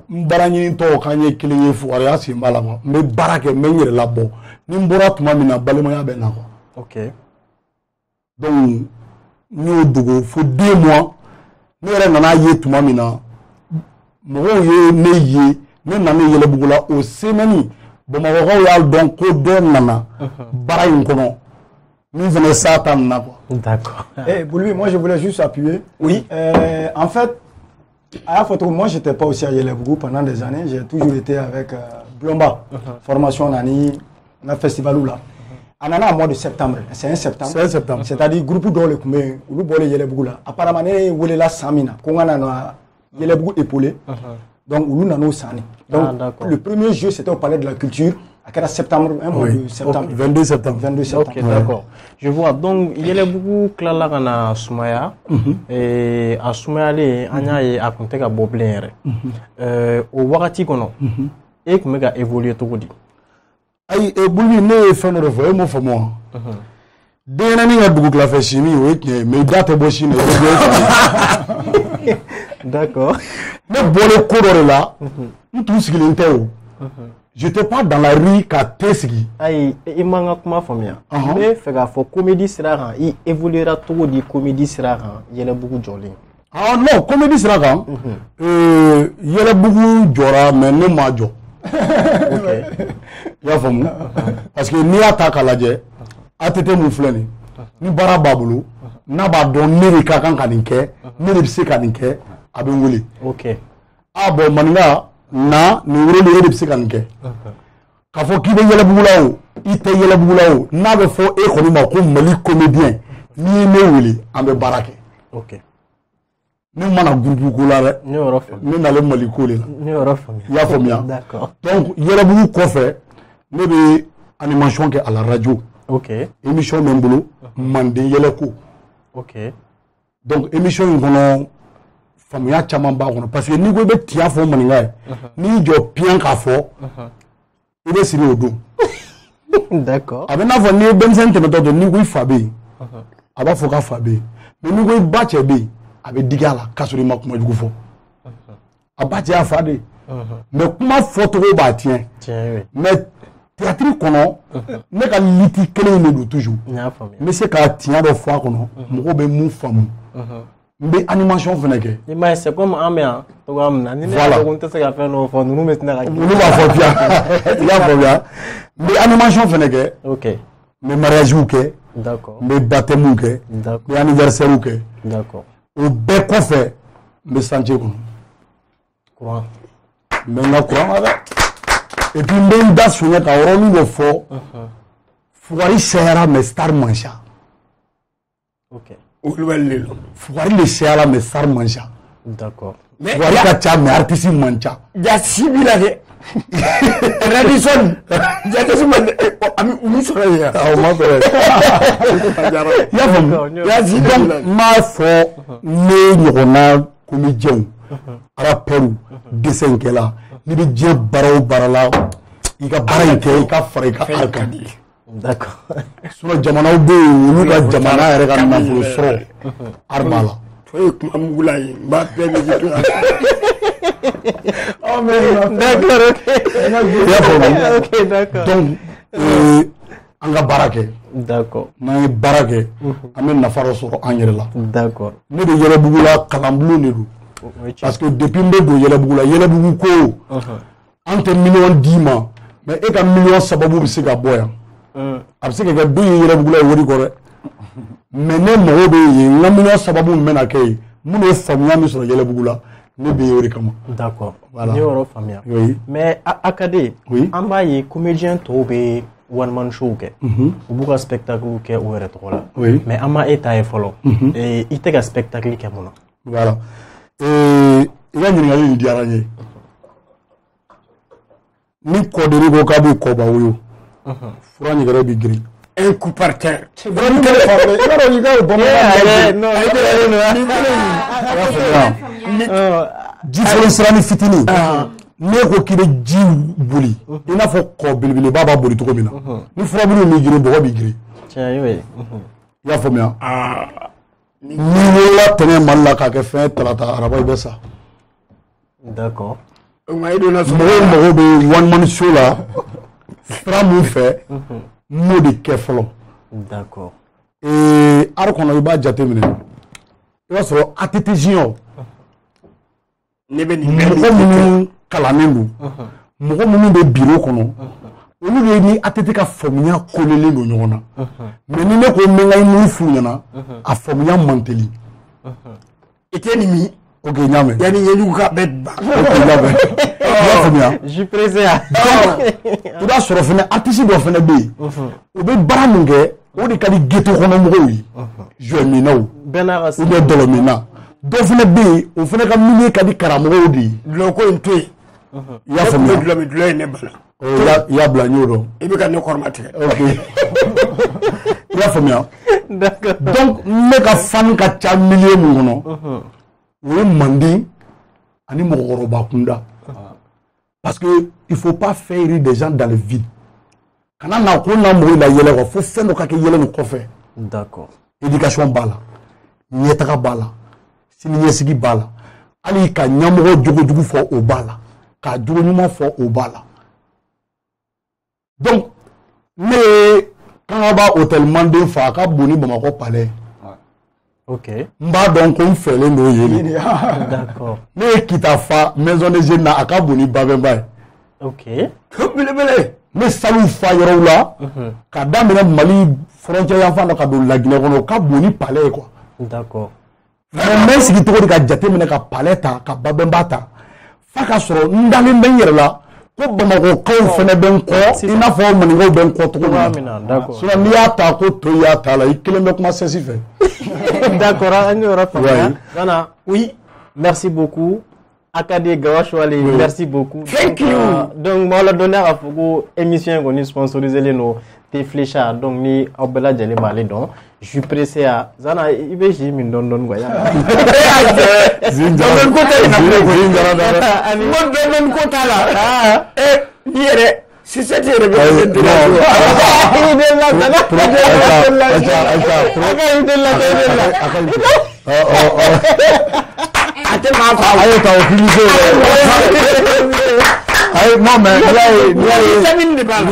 barani to kanye kiliye fuara simbala ma. Me barake me yere la bo. Ni mbora tuma mina balema ya bena ko. OK. Donc, nous devons faut 2 mois. Nous avons tuma mina. Nous avons nana yele bugula au semeni. Bon, ma voix donc ko nana. Bara inkono. Nous venons ça tanna. D'accord. Eh, Boulby, moi je voulais juste appuyer. Oui. En fait, à la photo, moi j'étais pas aussi à Yelebougou pendant des années. J'ai toujours été avec Blomba. Formation Nani, un festival où là. Anana au mois de septembre. C'est un septembre. C'est un septembre. C'est-à-dire groupe dans le Koumé, où le bolé Yelebougou là. Apparemment, il y a la Samina. Qu'on a Yelebougou épaulé. Donc, où nous sani. Donc, le premier jeu c'était au Palais de la Culture. À septembre, un mois de septembre. 22 septembre. 22 septembre. OK, d'accord. Je vois. Donc, il y a beaucoup de là dans Soumaya. Et à Soumaya, il y a un contexte à Boblin. Au Wakati Kono. Et comment il a évolué tout le monde. Aïe, et Boulby, ne fait nos refs, moi, moi. Dès l'année, il y a beaucoup de la chimie, oui, mais date est bochine. D'accord. Mais bon, le cours là, tout ce qu'il était. J'étais pas dans la rue qu'à Tessi. Aïe, il m'a dit comment famille. Mais fait que comédie sera il évoluera tout de comédie sera il y a beaucoup de joli. Ah non, comédie sera quand il y a beaucoup de jora mais ne m'a jo. OK. Il y a femme. Parce que ni attaque à la jet, a été mouflé ni bara babulu, n'a pas donné les cacan kaninke, ni les psy kaninke, a bien voulu. OK. Ah bon, manga. Na ni wuri le yede pse kanke ka fo ki be yele bugulawo ite yele bugulawo na be fo e ko ni ma ko Mali comédien ni me wuli ambe barake. OK. Ni mana groupe ko la re ni oro fam ni na le Mali ko le ni oro fam ya fam ya. D'accord. Donc yele bugu ko fe ne be animation ke à la radio. OK. Émission membolo mande yele ko. OK. Donc émission ngono famille chama ba kono parce que ni go be tia fo maninga ni jo pian ka fo ibe siri odo. D'accord. Avec na fo ni ben sente meto do ni go fabe aba fo ka fabe mais ni go ba chebe abe digala kasuri makuma jugo fo aba tia fade mais kuma photo go ba tien mais théâtre kono ne ka liti kele ne do toujours mais c'est ka tia do fo kono mo be mu famu mais animation feneke mais c'est comme amia to amna ni ne ko nte se ka fe no fo nous maintenant ka nous va fo bien il a fo bien mais animation feneke. OK. Mais mariage ou que d'accord mais baptême ou que d'accord mais anniversaire ou que d'accord au bec qu'on fait mais santé courant mais na courant avec et puis même dans son état on nous faut foire serra mais star mancha. OK. Foire le serra mais star mancha. D'accord. Foire kacha mais artiste mancha ya sibila ke Radisson ya te suma ami umi sora ya ah ma ko ya fam ya si donc ma fo ne nyona comédien rappeur dessin kela ni be je baraw barala i ka bara ke i ka fara i ka alkadi. D'accord. Sura jamana be ulu ka jamana yɛrɛ ka nafolo sɔrɔ arbala to kuma mugula yi ba pe be jitu oh mais d'accord. OK d'accord. Donc an ka baara kɛ d'accord n'an ye baara kɛ an bɛ nafa dɔ sɔrɔ an yɛrɛ la. D'accord. Ne de Yɛlɛbugu la kalanbulon de don parce que depuis n bɛ don Yɛlɛbugu la Yɛlɛbugu ko an tɛ miliyɔn d'i ma mais e ka miliyɔn sababu bɛ se ka bɔ yan a bɛ se ka kɛ don ye Yɛlɛbugu la wari kɔ dɛ mais ne mago bɛ yen n ka miliyɔn sababu min bɛna kɛ yen minnu ye faamuya min sɔrɔ Yɛlɛbugu la ne bɛ yen o de kama. D'accord. Voilà. Ni yɔrɔ faamuya. Oui. Mais a ka di an b'a ye comédien tɔw bɛ one man show kɛ u b'u ka spectacle kɛ u yɛrɛ tɔgɔ la mais an ma e ta ye fɔlɔ i tɛ ka spectacle kɛ mun na. Voilà. I ka ɲininkali in diyara n ye ni kɔdiri ko k'a bɛ kɔba woyo fura ɲɛgɛrɛ bɛ girin un coup par terre. Ji fɔlɔ sirani fitinin ne ko k'i bɛ ji boli i n'a fɔ kɔ belebeleba b'a boli cogo min na ni furabulu min girin bɔgɔ bɛ girin i y'a faamuya ni wolola tɛnɛ Mali la k'a kɛ fɛn tarata araba i bɛ sa d'accord mɔgɔw mago bɛ one man show la sira mun fɛ m'o de kɛ fɔlɔ d'accord ari kɔnɔ i b'a jateminɛ i b'a sɔrɔ ATT junior mɔgɔ minnu kalannen don mɔgɔ minnu bɛ bureau kɔnɔ olu de ni ATT ka faamuya kolelen don ɲɔgɔn na mais ni ne ko n bɛ n ka mun f'u ɲɛna a faamuya man teli i tɛ nin min ok n y'a mɛn yanni ɲɛjugu ka bɛɛ ban ok n y'a mɛn i y'a faamuya je suis pressé i b'a sɔrɔ fɛnɛ artiste dɔ fɛnɛ bɛ yen u bɛ baara min kɛ o de ka di ghetto kɔnɔ mɔgɔw ye joueur-minaw ou bien dɔlɔmina dɔ fɛnɛ bɛ yen o fɛnɛ ka milieu ka di karamɔgɔw de ye dulɔko in to yen i y'a faamuya dulɔ ye ne bala i y'a bila n y'o dɔn i bɛ ka ne kɔrɔma tigɛ ok i y'a faamuya donc ne ka fan ka ca milieu mun kɔnɔ o ye Manden ani mɔgɔkɔrɔba kunda parce que il faut pas faire des gens dans le vide kana na ko na mɔgɔ la yɛlɛ kɔ fo fɛn dɔ ka kɛ yɛlɛ nin kɔfɛ d'accord éducation b'a la ɲɛtaga b'a la siniɲɛsigi b'a la hali ka ɲɛmɔgɔ jogojugu fɔ o b'a la ka jogo ɲuman fɔ o b'a la donc ne ye Kangaba hôtel Manden fa a ka bon ni Bamakɔ palais ok n b'a dɔn ko n fɛlen don yen d'accord ne ye Kita fa maison de jeunes na a ka bon ni Babɛnba ye ok belebele ne saliw fa yɔrɔw la ka daminɛ Mali frontière yanfan dɔ ka don Laginɛ kɔnɔ o ka bon ni palais ye quoi d'accord mais n bɛ n sigi cogo di ka jateminɛ ka palais ta ka Babɛnba ta f'a ka sɔrɔ n dalen bɛ n yɛrɛ la ko Bamakɔkaw fɛnɛ bɛ n kɔ i n'a fɔ maninkaw bɛ n kɔ cogo min na sinon n'i y'a ta ko to y'a ta la i kelen bɛ kuma sɛsi fɛ d'accord an y'o faamuya Nana oui merci beaucoup Akade Gawashwali merci beaucoup thank you donc moi la donner à Fogo émission qu'on est sponsorisé les no Teflecha donc ni aw bɛɛ lajɛlen b'ale dɔn je suis pressé à Zana i bɛ si min dɔɔni quoi dɔɔni ko tɛ yen nɔ dɔɔni ko t'a la ni yɛrɛ Sisɛti yɛrɛ bɛ a tɛ maa fa a ye ta o filisé ayi non mais n'i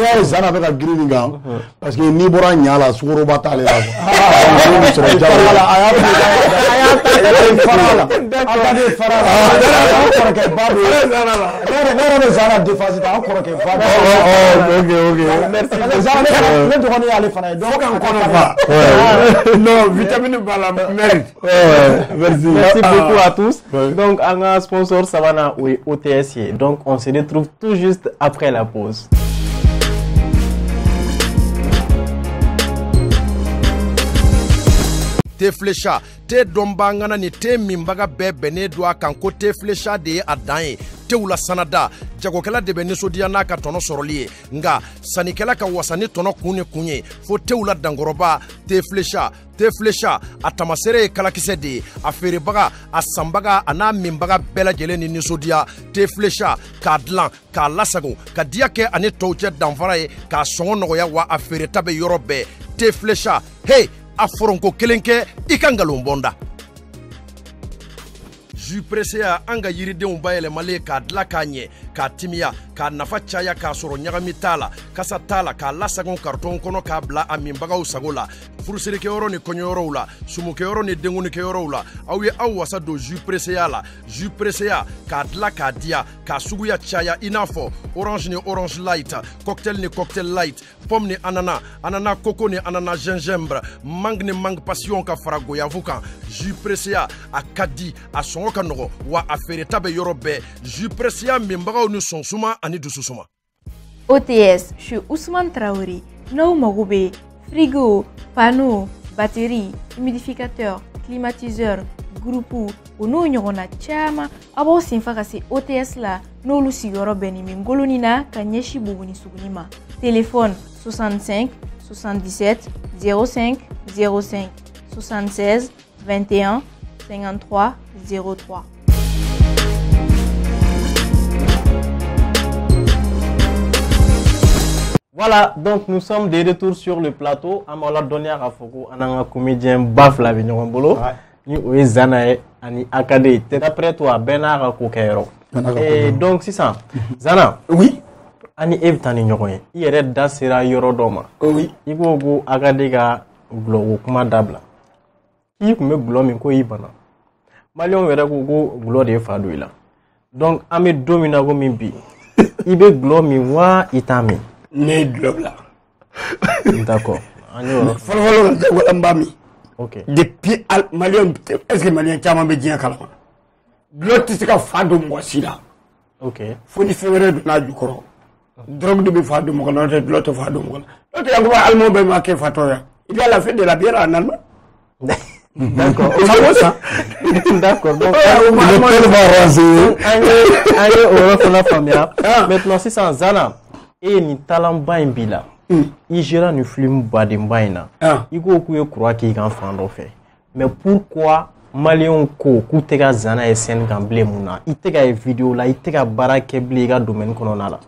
y'a ye Zana bɛ ka girin nin kan parce que n'i bɔra ɲa la sukoroba t'ale la quoi a y'a fara la an kɔrɔkɛ ba do ne yɛrɛ bɛ Zana défense ta an kɔrɔkɛ ba do ok Zana ne dɔgɔnin y'ale fana ye donc kan kɔnɔ fa non vitamine b'a la mérite merci beaucoup à tous donc an ka sponsor sabanan o ye OTS ye donc on se retrouve tout juste après la pause. Teflecha te dɔnbangana ni te minbaga bɛɛ bɛnnen don a kan ko Teflecha de ye a dan ye tew la sanada jagokɛla de bɛ nisɔndiya n'a ka tɔnɔ sɔrɔli ye nka sannikɛla ka wasa ni tɔnɔ kun ni kun ye fo tew la dankɔrɔba Teflecha a tamasere ye kalakisɛ de ye a feerebaga a sanbaga a n'a minbaga bɛɛ lajɛlen ni nisɔndiya Teflecha k'a dilan k'a lasago ka diya kɛ ani tɔw cɛ danfara ye k'a sɔngɔ nɔgɔya wa a feereta bɛ yɔrɔ bɛɛ Teflecha hey a foronko kelen kɛ i ka ngalon bɔnda jus pressé an ka yiridenw bayɛlɛmalen k'a dilan k'a ɲɛ k'a timiya k'a nafa caya k'a sɔrɔ ɲagami t'a la kasa t'a la k'a lasagon karton kɔnɔ k'a bila a minbagaw sago la furusirikɛyɔrɔ ni kɔɲɔyɔrɔw la sumukɛyɔrɔ ni denkunikɛyɔrɔw la aw ye aw wasa don jus pressé la jus pressé k'a dilan k'a diya k'a suguya caya i n'a fɔ orange ni orange light cocktail ni cocktail light pomme ni ananas ananas coco ni ananas gingembre mangue ni mangue passion ka fara goyavu kan jus pressé a ka di a sɔngɔ ka nɔgɔ wa a feereta bɛ yɔrɔ bɛɛ jus pressé minbagaw ni sɔnsuma ani dususuma. OTS, je suis Ousmane Traoré. N'aw mago bɛ frigo, panneau, batterie, humidificateur, climatiseur, groupe o n'o ɲɔgɔnna caman a b'aw senfa ka se OTS la n'olu sigiyɔrɔ bɛnnen bɛ Ngoloni na ka ɲɛsi Buguni Suguni ma. Téléphone 65 77 05 05 76 21 53 03. Voilà, donc nous sommes de retour sur le plateau. Amala Donia Rafoko, un comédien baf la vignon bolo. Ni oye Zana ani Akade. T'es après toi, Benara Kokero. Et donc, c'est ça. Zana. Oui. Ani evtani nyokoye. Yere da sera yorodoma. Oui. Igo go Akade ga glo kuma dabla. Ki kume glo min ko ibana. Malion wera go glo de fadu ila. Donc, ame domina go min bi. Ibe glo mi wa itami. Ne globe là. D'accord. Follow Mbami. Ok. Depuis Malien, est-ce que Malien Tchama Bédien Kalama? L'autre c'est qu'à Fado Mwasila. Ok. Faut ni février de Nadjukoro. Drogue de Fado Mokana, l'autre Fado Mokana. L'autre il y a un allemand Bemake Fatoya. Il y a la fête de la bière en allemand. D'accord. Ça D'accord. Donc, maintenant, c'est ça, Zana. Et ni talent bain bila. Il gère ni film badin baina. Il go ku croire qu'il en fando fait. Mais pourquoi Malien ko ku tega Zana et sen gamble muna. Il tega vidéo là, il tega barake bliga domaine konona là.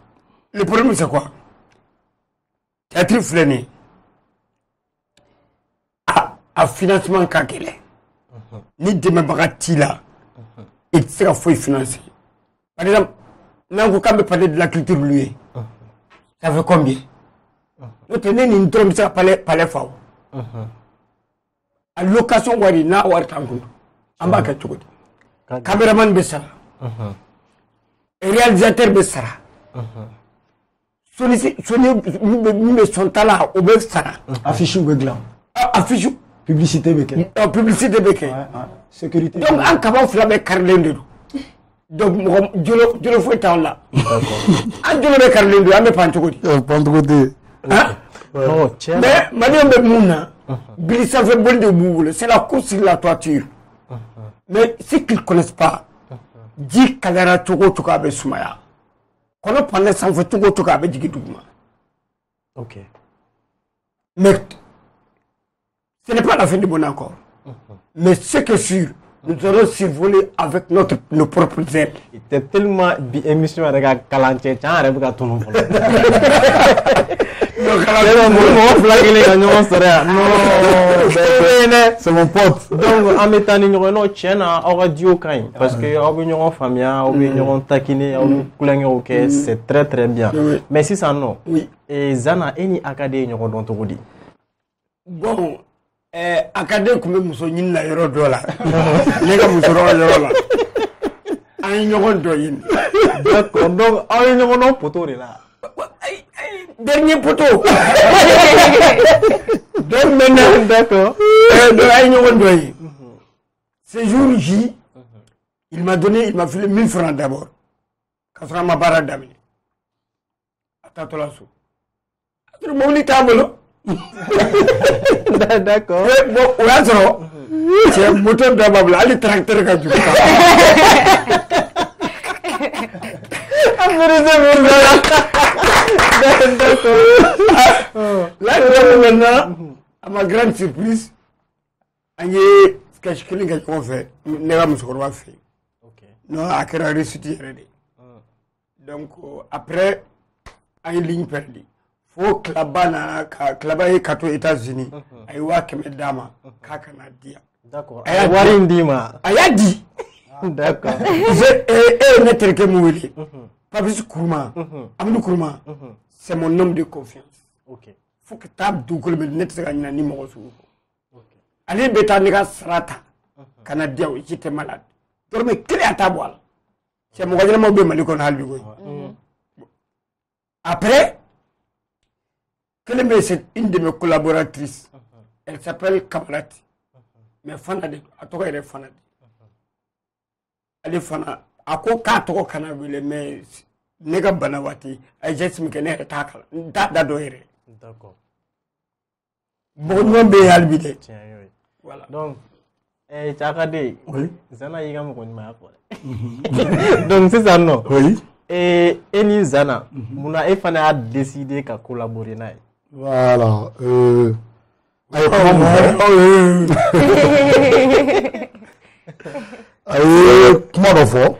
Le problème c'est quoi? Théâtre fléné. A financement kakele. Ni demain bagati là. Il sera faut financer. Par exemple, nous quand on parler de la culture lui. Ça fait combien? Nous tenons une trompe sur palais fao. À location wari na war tangu. Amba ka chukudi. Cameraman besara. Réalisateur besara. Soni me son talent au besara. Affiche ou glam. Affiche. Publicité beke. Publicité beke. Sécurité. Donc en kabau flabe karlende. Donc je le fais tant là. En je le karlende ame panchukudi. Panchukudi. Hein? Mais Madame Mouna, Bilissa fait bon de boule, c'est la course sur la toiture. Mais ce qu'ils ne connaissent pas, dit Kalera Togo Tokabe Soumaya. Qu'on a parlé sans faire Togo Tokabe Digidouma. Ok. Mais ce n'est pas la fin du bon encore. Mais ce que sûr, nous allons survoler avec nos propres ailes. C'était tellement émission avec un calanché, tiens, avec un tournoi. C'est mon pote. Donc, en mettant une réunion, tiens, en radio, parce que en réunion familiale, en réunion taquinée, en réunion, c'est très très bien. Mais si ça non, et Zana, eni akadé, nous rendons tout dit. Bon, akadé, comme nous sommes là, yoro dola. Les gars, nous serons là. Un yoro doyin. D'accord, donc, en réunion, non, poteau là. Dernier poteau. Donc maintenant, d'accord. Ce jour J, il m'a filé 1000 francs d'abord. Quand ça m'a barré d'amener. Attends la sou. D'accord. Bon, on a c'est un moteur d'abord, allez tracteur quand tu Là, maintenant, à ma grande surprise, il y a quelque chose qu'on fait. Nous avons fait. Nous avons réussi. Donc, après, il y a une ligne perdue. Il faut que là-bas, il y ait aux États-Unis. Il y a une dame qui a d'accord. Il y a dit. D'accord. Papiss Kourma, Abdou Kourma, c'est mon homme de confiance. Ok. Faut que tu aies du coup le net de gagner ni mon ressource. Allez, Bétaniga Srata, Canadien, j'étais malade. Dormez clé à ta boîte. C'est mon gars, mon malikon halbigo. Après, c'est une de mes collaboratrices. Elle s'appelle Kamalati. Mais Fanade, à toi, elle est Fanade. Elle est Fanade. Ako ka to kana bile mais nega banawati ay jesmi ke ne takal da doere. D'accord. Bon non be albide. Voilà. Donc Chakade. Oui. Zana yiga mo ko ma ko. Donc c'est ça non. Oui. Et ni Zana, muna e fana a décidé ka collaborer n'a ye. Voilà. Kuma dɔ fɔ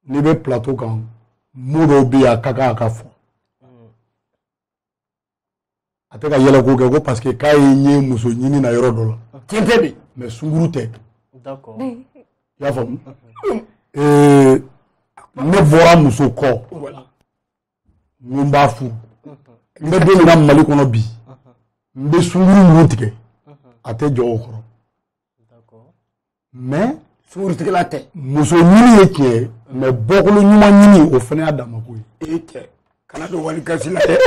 n'i bɛ plateau kan mot dɔw bɛ yen a ka kan a ka fɔ a tɛ ka yɛlɛko kɛ ko parce que k'a ye n ye muso ɲini na yɔrɔ dɔ la tiɲɛ tɛ de mais sunkuru tɛ i y'a faamu ne bɔra muso kɔ n ko n b'a furu n bɛ don min na Mali kɔnɔ bi n bɛ sunkuru ninnu tigɛ a tɛ jɔ o kɔrɔ mais sunkuru tigɛla tɛ muso ɲini ye tiɲɛ ye mais bɔkolo ɲuman ɲini o fana y'a dama ko ye tɛ kana don wali gasi la dɛ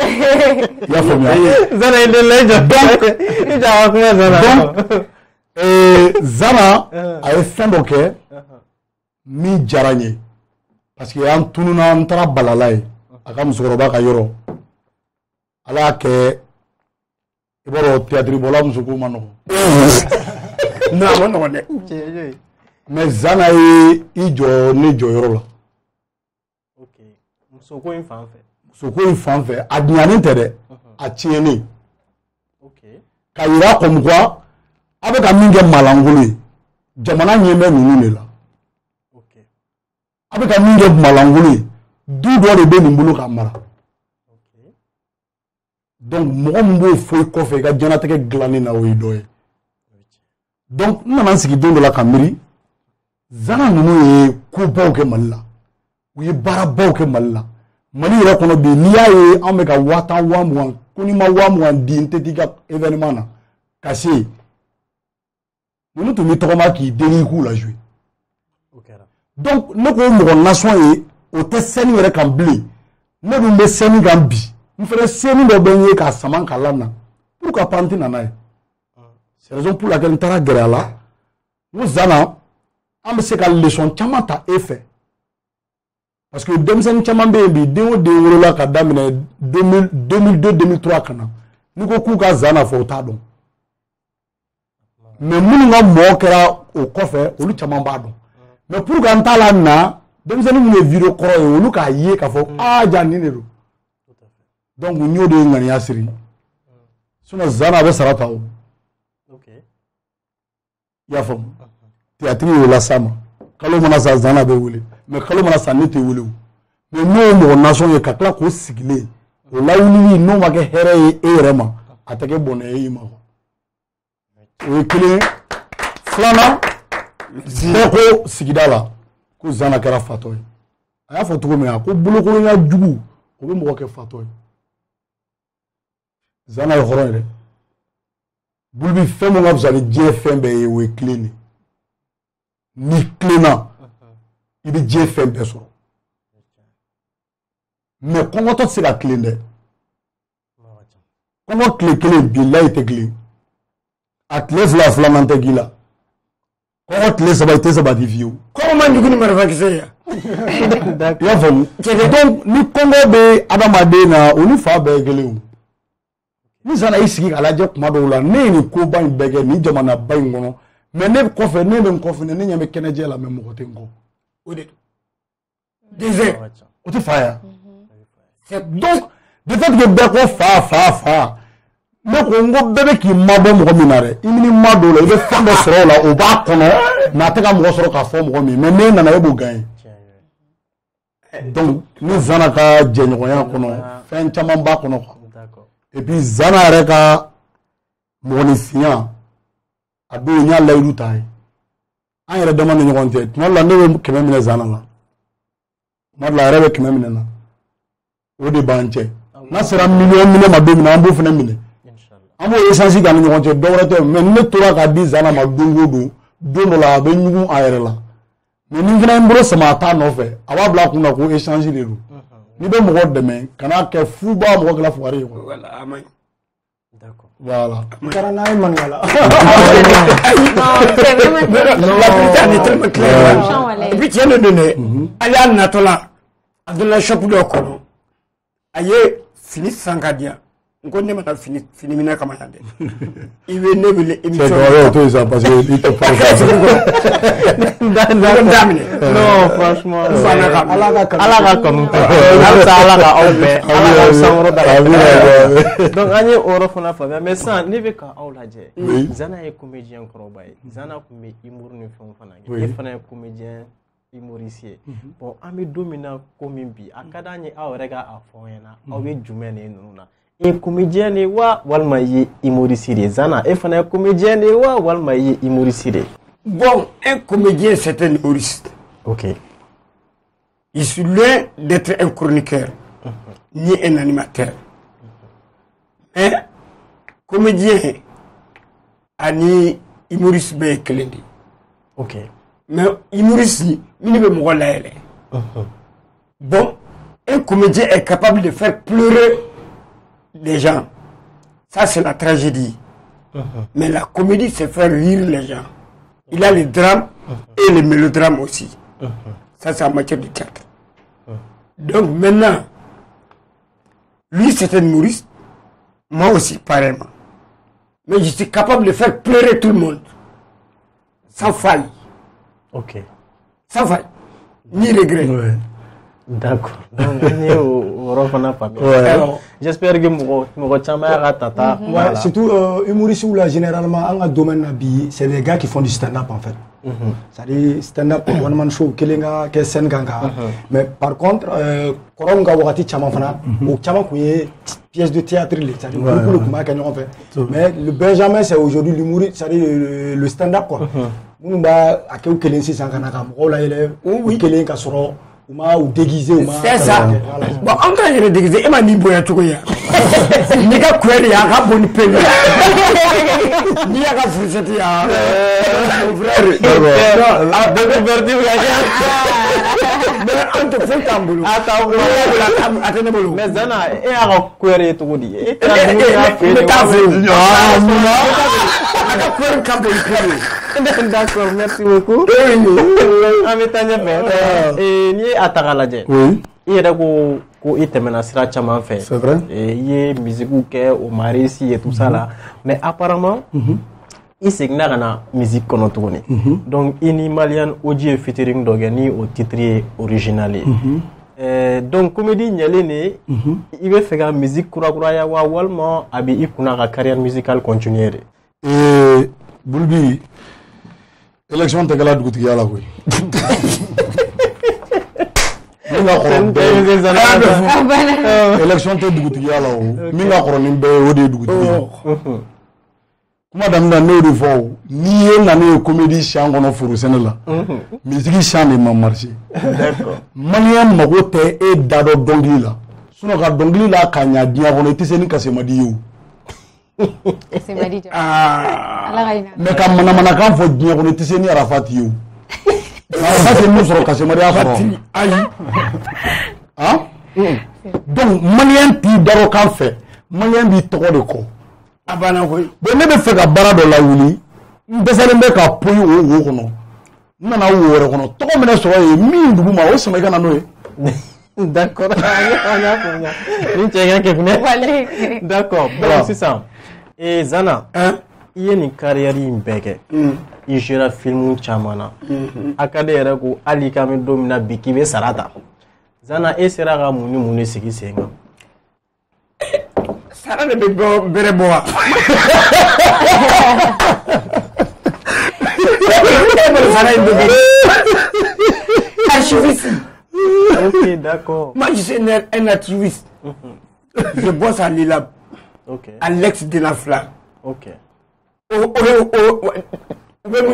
i y'a faamuya Zana i den lajɛ i jaa kuma Zana Zana a ye fɛn dɔ kɛ min diyara n ye parce que an tununa an taara Balala ye a ka musokɔrɔba ka yɔrɔ ala y'a kɛ i b'a dɔn théâtre bɔla musoko ma nɔgɔn non a ma nɔgɔn dɛ mais Zana ye i jɔ ne jɔyɔrɔ la musoko in fan fɛ musoko in fan fɛ a ɲanen tɛ dɛ a tiɲɛnen ka yira comme quoi a bɛ ka min kɛ malangolo ye jamana ɲɛ bɛ ninnu de la a bɛ ka min kɛ malangolo ye du dɔ de bɛ nin bolo ka mara donc mɔgɔ min b'o fɔ i kɔfɛ i ka diɲɛlatigɛ dilanni na o ye dɔ ye donc n nana n sigi don dɔ la ka miiri Zana ninnu ye kobaw kɛ Mali la u ye baarabaw kɛ Mali la Mali yɛrɛ kɔnɔ bi n'i y'a ye an bɛ ka 10,000 20,000 ko n'i ma 20,000 di n tɛ t'i ka événement na ka se yen ninnu tun bɛ tɔgɔma k'i deli k'u la jouer donc ne ko mɔgɔ nasɔn ye o tɛ scène yɛrɛ kan bilen ne dun bɛ scène kan bi n fana scène dɔ bɛ n ye k'a sama ka lana pour que pas n tɛ nana ye c'est raison pour laquelle n taara gɛrɛ a la n ko Zana an bɛ se ka leçon caman ta e fɛ parce que denmisɛnnin caman bɛ yen bi den o den wolola ka daminɛ 2002 2003 ka na n'i ko k'u ka Zana fɔ o t'a dɔn mais minnu ka mɔɔ kɛra o kɔfɛ olu caman b'a dɔn mais pour que an t'a la na denmisɛnnin minnu ye video kɔrɔ ye olu k'a ye k'a fɔ ja nin de don donc n y'o de ye ŋaniya siri sinon Zana a bɛ sara ta o i y'a faamu théâtre y'o las'a ma kalo mana sa Zana bɛ wele mais kalo mana sa ne tɛ wele o mais n'o ye mɔgɔ nasɔn ye ka tila k'o sigilen o lawulili n'o ma kɛ hɛrɛ ye e yɛrɛ ma a tɛ kɛ bɔnɛ ye i ma o ye kelen filanan bɛɛ ko sigida la ko Zana kɛra fatɔ ye a y'a fɔ cogo min na ko bolokolonya jugu o bɛ mɔgɔ kɛ fatɔ ye Zana ye hɔrɔn ye dɛ bulu bi fɛn min ka fisa ni diɲɛ fɛn bɛɛ ye o ye tilen de n'i tilenna i bɛ diɲɛ fɛn bɛɛ sɔrɔ mais kɔngɔtɔ tɛ se ka tilen dɛ kɔngɔ tile kelen bilayi tɛ tilen a tile fila filanan tɛ k'i la kɔngɔ tile saba i tɛ sabati fiyewu kɔngɔ man jugu ni marifakisɛ ye i y'a faamu donc ni kɔngɔ bɛ adamaden na o ni fa bɛɛ ye kelen o ni Zana y'i sigi k'a lajɛ kuma dɔw la ne ye nin koba in bɛɛ kɛ nin jamanaba in kɔnɔ mais ne kɔfɛ ne bɛ n kɔfɛ ne ɲɛ bɛ kɛnɛjɛ la mais mɔgɔ tɛ n kɔ o de désert o tɛ fa ya donc de fait que bɛɛ ko fa ne ko n ko bɛɛ bɛ k'i mabɔ mɔgɔ min na dɛ i ni ma dɔw la i bɛ fɛn dɔ sɔrɔ o la o b'a kɔnɔ mais a tɛ ka mɔgɔ sɔrɔ k'a fɔ mɔgɔ min mais n'e nana e b'o gagner donc ni Zana ka jɛɲɔgɔnya kɔnɔ fɛn caman b'a kɔnɔ quoi et puis Zana yɛrɛ ka mɔgɔninfinya a don n y'a layidu ta ye an yɛrɛ dama ni ɲɔgɔn cɛ tuma dɔ la ne bɛ 100 minɛ Zana la tuma dɔ la a yɛrɛ bɛ 100 minɛ na o de b'an cɛ n'a sera miliyɔn minɛ ma don min na an b'o fana minɛ an b'o échange k'an ni ɲɔgɔn cɛ dɔ wɛrɛ tɛ mais ne tora k'a di Zana ma don o don don dɔ la a bɛ ɲugun a yɛrɛ la mais ni fana ye n bolo sama a t'a nɔfɛ a b'a bila a kun na ko échange de don n'i bɛ mɔgɔ dɛmɛ kana kɛ fuba mɔgɔ kɛla fugari ye quoi voilà kɛra n'a ye maninka la et puis tiɲɛ de don dɛ ale y'a natɔ la a donna shop dɔ kɔnɔ a ye fini san ka di yan ko ne mana fini mina kama yande il veut ne veut émission c'est ça parce que il te non franchement ala ka ala sangro da donc ani oro fona fa mais ça ne veut ka awlaje zana est comédien korobay zana ko me humour ni fon fana e fana comédien humoriste bon ami domina komimbi akada ni awrega afoyena awe jumene nuna e comédien ni wa walma yi humoriste zana e fana comédien ni wa walma yi humoriste. Bon, un comédien c'est un humoriste. OK. Il suis loin d'être un chroniqueur ni un animateur. Mais comédien ani humoriste be kelendi. OK. Mais humoriste ni be mo la ele. Bon, un comédien est capable de faire pleurer des gens. Ça c'est la tragédie. Mais la comédie c'est faire rire les gens. Il a les drames et les mélodrames aussi. Ça c'est en matière de théâtre. Donc maintenant, lui c'est un humoriste, moi aussi pareillement. Mais je suis capable de faire pleurer tout le monde. Sans faille. OK. Sans faille. Ni regret. Ouais. D'accord. Donc j'espère que mon chama tata. Ouais, surtout humoristes là généralement en domaine nabi, c'est les gars qui font du stand-up en fait. C'est-à-dire stand-up one man show kelenga ke sen ganga. Mais par contre koronga wakati chama fana ou chama kuye pièce de théâtre c'est-à-dire beaucoup le kuma kanyo fait. Mais le Benjamin c'est aujourd'hui l'humoriste, c'est-à-dire le stand-up quoi. Munba akew kelensi sangana ka mo la ele ou kelenga soro ou déguisé ou c'est ça. Bon, en quand il est déguisé, il m'a dit boya tukoya. Ni ka kweli ya ka boni pele. Ni ya ka fuseti ya. Frère. Ah, de verdi ou ya. Mais on te fait tambulu. Attends, bolo. Mais zana e ya kweli tukodi. E ta d'accord, merci beaucoup. Ni atagalaje. Oui. Il y a ko itemena sira chaman fait. C'est vrai. Et il y a musique ke au marisi et tout ça là. Mais apparemment il signa kana musique kono tugoni. Donc ini malian audio featuring dogani au titre original. Donc comédie nyalene il veut faire musique kura ya wa walma abi ikuna ka carrière musicale continuer. Bulbi élection te kala dugutigi ala koy minga xoron be élection te dugutigi ala o minga xoron be o de dugutigi kuma damna no de fo ni ye na ne comédie chant kono furu senela musique chant de ma marché d'accord malien mago te e dado dongli la suno ka dongli la kanya dia kono tiseni kasema diyo c'est Marie. Ah. Mais quand mana kan fo diɲɛ kɔnɔ tɛ se ni Arafat ye o. Arafat ye mun sɔrɔ kasemariya sɔrɔ. Ayi. Hein? Donc malien t'i daro kan fɛ, malien b'i tɔgɔ de kɔ. A banna koyi. Bon ne bɛ fɛ ka baara dɔ lawuli, n dɛsɛlen bɛ ka poyi o wo kɔnɔ. N nana wo wɛrɛ kɔnɔ. Tɔgɔ minɛ sɔrɔ ye min dugu ma o sama i ka na n'o ye. D'accord. D'accord. Donc c'est ça. Et Zana, il y a une carrière imbégue. Il joue un film chamana. Akade erego Ali kami domina bikibe sarata. Zana e sera muni sigi senga. Sara de bego bereboa. Sara de bego. Archiviste. Ok, d'accord. Moi je suis un archiviste. Je bosse à l'ILAB. Ok. À l'ex de la flamme. Ok. Vous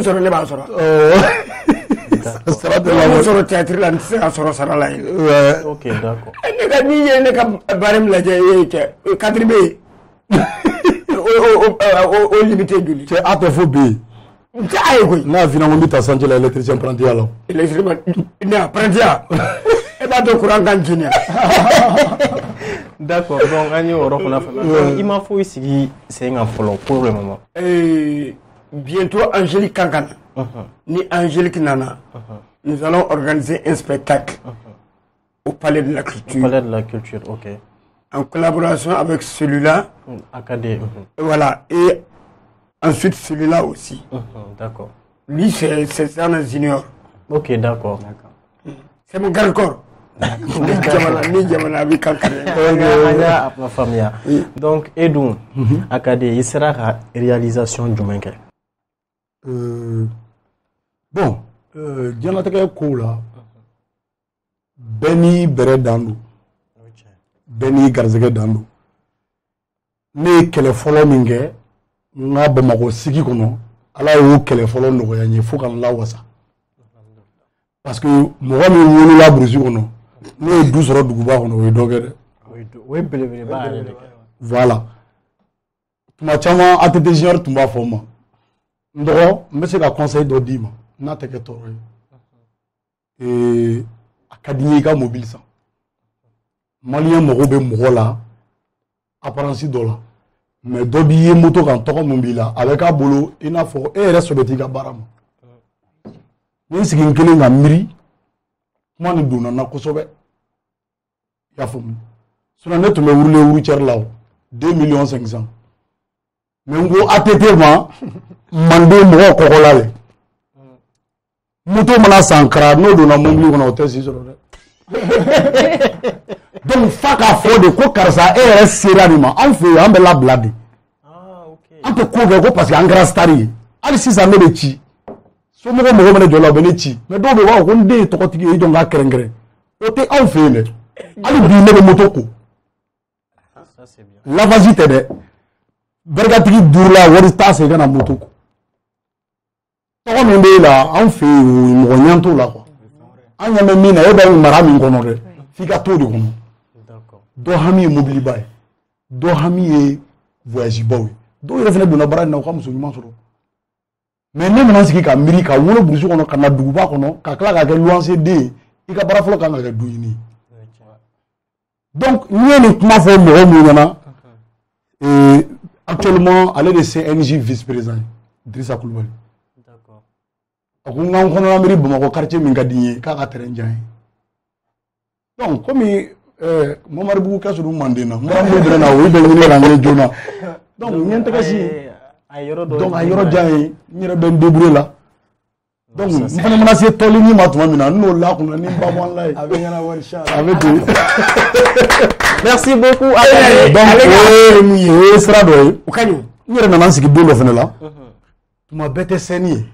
serez les basura. Sara de Vous serez théâtre là, c'est à sera sara là. Ok, d'accord. Et les amis, il y a un barème là, il quadribé. Au limité du lit. C'est atophobie. N'a finalement mis ta santé l'électricien prend alors. L'électricien prend et pas de courant d'ingénieur. D'accord, donc il m'a fallu ici, c'est un follow pour le moment. Bientôt Angélique Kankana, ni Angélique Nana, nous allons organiser un spectacle au Palais de la Culture. Au Palais de la Culture, ok. en collaboration avec celui-là. Acadé. Voilà. Et ensuite celui-là aussi. D'accord. Lui, c'est un ingénieur. Ok, d'accord. C'est mon garde-corps. Donc, Edou, Acadé, il sera la réalisation du mec. Bon, diɲɛlatigɛ kow la bɛɛ n'i bɛrɛ dan don bɛɛ n'i garizɛgɛ dan don ne ye kɛlɛ fɔlɔ min kɛ n ka Bamakɔ sigi kɔnɔ Ala y'o kɛlɛ fɔlɔ nɔgɔya n ye fo ka n lawasa parce que mɔgɔ min wolola burusi kɔnɔ ne ye du sɔrɔ duguba kɔnɔ o ye dɔ kɛ dɛ o ye belebeleba yɛrɛ de kɛ voilà tuma caman ATT junior tun b'a fɔ n ma n dɔgɔ n bɛ se ka conseil dɔ d'i ma n'a tɛ kɛ tɔɔrɔ ye a ka di n ye i ka mobile san maliyɛn mago bɛ mɔgɔ la apparence dɔ la mais dɔ b'i ye moto kan tɔgɔ min b'i la a bɛ k'a bolo i n'a fɔ e yɛrɛ sɛbɛ t'i ka baara ma ni n sigi n kelen ka miiri kuma nin donna n na kosɛbɛ i y'a faamu sinon ne tun bɛ wurulen wurucɛri la o 2 500 000 mais n ko ATT ma manden mɔgɔ kɔgɔla le moto mana san kara n'o donna mobili kɔnɔ o tɛ si sɔrɔ dɛ donc fa k'a fɔ de ko karisa e yɛrɛ sera nin ma anw fɛ yen an bɛ labila de an tɛ ko kɛ ko parce que an kɛra star ye hali sisan ne bɛ ci somɔgɔw mago bɛ ne jɔ la u bɛ ne ci mais dɔw bɛ b'a fɔ ko n den ye tɔgɔtigi ye i jɔ n k'a kɛrɛnkɛrɛn o tɛ anw fɛ yen dɛ hali bi ne bɛ moto ko lavage tɛ dɛ barikatigi 5 la wari t'a se i ka na moto ko tɔgɔ min b'e la anw fɛ yen mɔgɔ ɲɛ t'o la quoi an ɲɛ bɛ min na e bɛ mara min kɔnɔ dɛ f'i ka t'o de kɔnɔ dɔ hami ye mobiliba ye dɔ hami ye voyage baw ye dɔw yɛrɛ fana donna baara in na u ka muso ɲuman sɔrɔ mais ne nana sigi ka miiri ka wolo burusi kɔnɔ ka na duguba kɔnɔ ka tila ka kɛ luwanse den ye i ka baara fɔlɔ kan ka kɛ du ɲini donc n ye nin kuma fɔ mɔgɔ min ɲɛna actuellement ale de CNJ vice président Idrissa Kulubali a ko n k'an kɔnɔna miiri Bamakɔ quartier min ka di n ye k'a ka terrain diya n ye donc komi Mamaribugu kɛsuru manden na n bɔra mun dɔrɔn na o bɛ ɲini ka n ye joona donc n ye n tɛgɛ si donc a yɔrɔ diya n ye n yɛrɛ bɛ n débrouiller la donc n fana mana se tɔlini ma tuma min na n n'o la kunna ni n ba bɔ an la ye a bɛ ɲɛnabɔ inchallah a bɛ ten merci beaucoup donc o ye mun ye o ye sira dɔ ye o ka ɲi n yɛrɛ nana n sigi don dɔ fana la tuma bɛɛ tɛ scène ye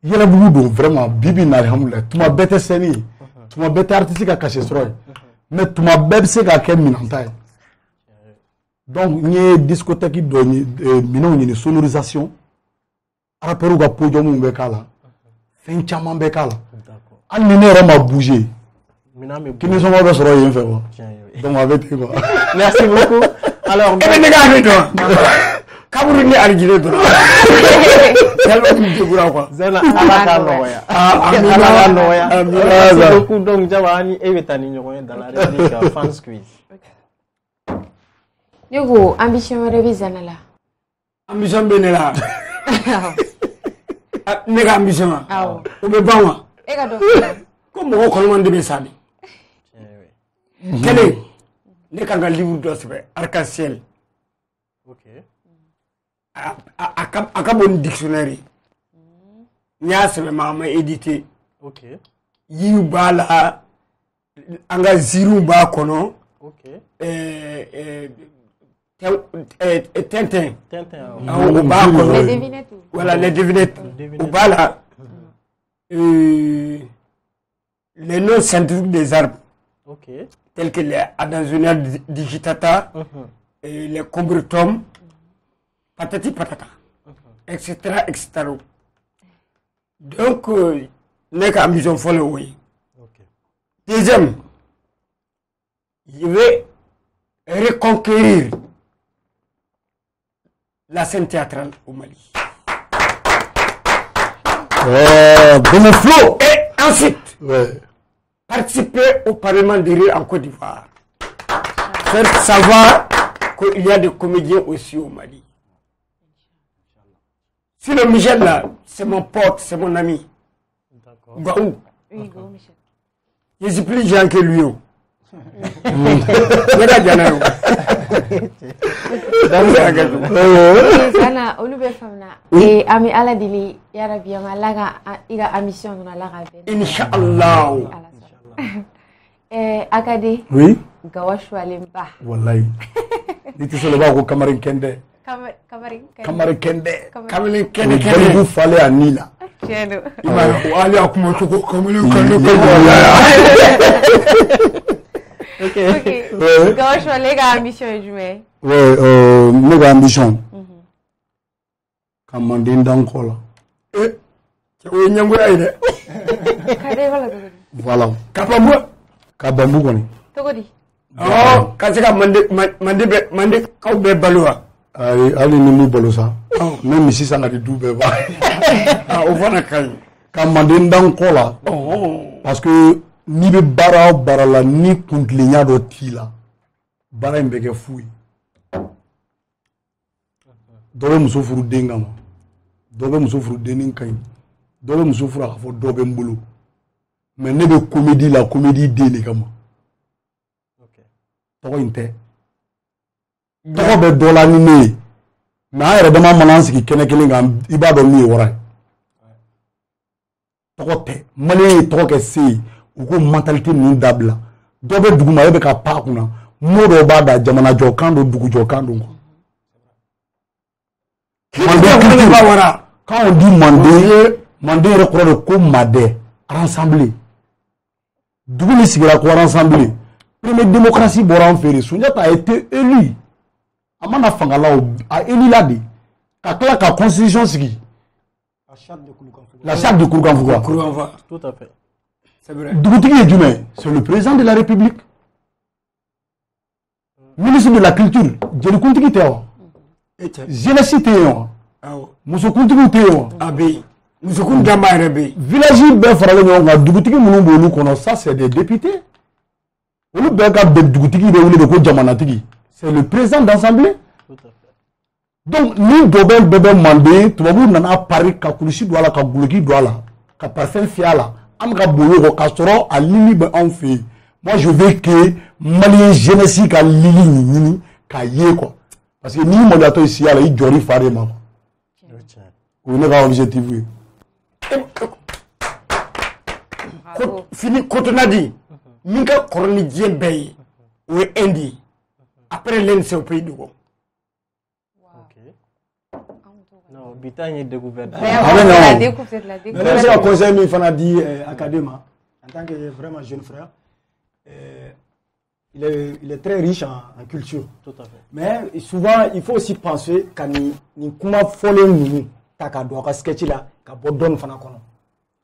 yɛlɛbugu don vraiment bibi na alhamdulilayi tuma bɛɛ tɛ scène ye tuma bɛɛ tɛ artiste ka cachet sɔrɔ ye mais tuma bɛɛ bɛ se ka kɛ minanta ye donc n ye discothèque dɔ minɛnw ɲini sonorisation rappeurs ka podium bɛ k'a la fɛn caman bɛ k'a la hali ni ne yɛrɛ ma bouger kini sɔngɔ bɛ sɔrɔ yen fɛ quoi donc a bɛ ten quoi merci beaucoup alors e bɛ ne k'a fɛ dɔn kaburu ni alijire dɔrɔn tellement qu'il dégoûte quoi Zana ala ka nɔgɔya ala ka nɔgɔya merci beaucoup donc Jaba ani e bɛ taa ni ɲɔgɔn ye dans la rubrique fans quiz ne ko ambition wɛrɛ bɛ Zana la ambition bɛ ne la ne ka ambition awɔ o bɛ ban wa e ka dɔ fɔ ko mɔgɔ kɔnɔman de bɛ sa de kelen ne kan ka livre dɔ sɛbɛn arc-en-ciel a ka bon dictionnaire n y'a sɛbɛn ma a ma édité yiriw b'a la an ka ziiriw b'a kɔnɔ Tintin o b'a kɔnɔ voilà les devinettes o b'a la les noms scientifiques des arbres tels que les Adansonia digitata les combretum patati patata etc etc donc ne ka ambition fɔlɔ o ye deuxième je vais reconquérir la scène théâtrale au Mali bon flow et ensuite participer au Parlement de rire en Côte d'Ivoire faire savoir qu'il y a des comédiens aussi au Mali. Si le Michel là, c'est mon pote, c'est mon ami. Gaou. oui go Michel Je suis plus jeune que lui. Sana olu bɛ faamuya an bɛ ala deli yarabi an ala ka i ka émission ninnu ala ka bɛn Inch'Allah. Akadi oui Gawa Choualemba wallahi ni tɛ sɔrɔ i b'a ko Kamarin Kende Kamarin Kende Balibu fale a ni la Ali a kuma cogo Kamarin Kende Gawa Choualemba ka ambition ye jumɛn ouais ne ka ambition ka Manden dan kɔ la o ye ɲɛngoya ye dɛ voilà ka bambu kɔni togo di ka se ka mande kaw bɛɛ balo wa ayi hali ni mu balo sa ne misi san ka di du bɛɛ ba o fana ka ɲi ka Manden dan kɔ la parce que n'i bɛ baara o baara la ni kuntilenya dɔ t'i la baara in bɛ kɛ fu ye dɔ bɛ muso furu den kama dɔ bɛ muso furu dennin ka ɲi dɔ bɛ muso furu a ka fɔ dɔ bɛ n bolo mais ne bɛ comédie la comédie den de kama tɔgɔ in tɛ tɔgɔ bɛ dɔ la ni ne ye mais an yɛrɛ dama mana an sigi kɛnɛ kelen kan i b'a dɔn min ye wara ye tɔgɔ tɛ maliyɛn ye tɔgɔ kɛ se ye u ko mentalité ninnu dabila dɔ bɛ dugu ma e bɛ ka pan a kunna mot dɔw b'a da jamana jɔkan don dugu jɔkan don quand on dit Manden yɛrɛ kɔrɔ de ko madɛ rassemblé dugu ni sigira ko rassemblé première démocratie bɔra an fɛ yen Sunjata a été élu a mana fanga la a élu la de ka tila ka constitution sigi la charte de Kurukanfuga Tout à fait. c'est vrai dugutigi ye jumɛn c'est le président de la République ministre de la culture jelikuntigi tɛ wa jeunesse tɛ yen wa musokuntigiw tɛ yen wa a bɛ yen musokun danba yɛrɛ bɛ yen village bɛɛ faralen ɲɔgɔn kan dugutigi minnu b'olu kɔnɔ ça c'est des députés olu bɛɛ ka bɛn dugutigi bɛ wele de ko jamanatigi c'est le président d'assemblée donc ni dɔ bɛɛ bɛ Manden tubabuw nana pari ka kulusi don a la ka guloki don a la ka parfum fiyɛ a la an bɛ ka boli o kɔ k'a sɔrɔ a lili bɛ anw fɛ yen moi je veux que maliyɛn jeunesse ka lili ɲini k'a ye quoi parce que n'i maloyatɔ si a la i jɔr'i fa de ma quoi o ye ne ka objectif ye. fini Kotonadi min ka kɔrɔ ni diɲɛ bɛɛ ye o ye Inde ye après l'Inde c'est au pays de Gabon. Non, Bita est découverte. Mais c'est un conseil min fana di Akadema en tant que vraiment jeune frère. Il est très riche en culture. Tout à fait. Mais souvent, il faut aussi penser que ni kuma fɔlen ninnu ta ka don a ka sketch la ka bɔ dɔɔni fana kɔnɔ.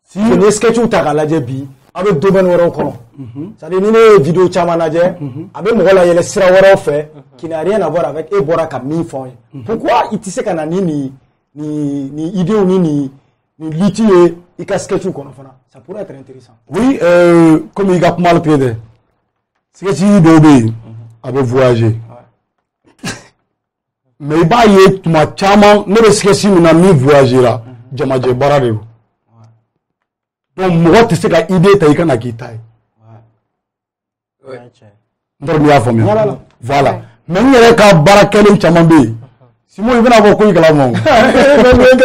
Si ni ye sketch ta k'a lajɛ bi a bɛ domaine wɛrɛw kɔnɔ. C'est-à-dire ni ne ye vidéo caman lajɛ a bɛ mɔgɔ layɛlɛ sira wɛrɛw fɛ qui n'a rien à voir avec e bɔra ka min fɔ ye. Pourquoi i tɛ se ka na ni idéw ni lutte ye i ka sketch kɔnɔ fana ça pourrait être intéressant. Oui, comme il y a pas mal de sketch dɔw bɛ yen a bɛ voyager mais i b'a ye tuma caman ne bɛ sketch min na min voyagera jamajɛ baara de don donc mɔgɔ tɛ se ka idée ta i ka na k'i ta ye n t'a dɔn n'i y'a faamuya voilà mais n yɛrɛ ka baara kɛlen caman bɛ yen Simon i bɛna fɔ ko i kalama o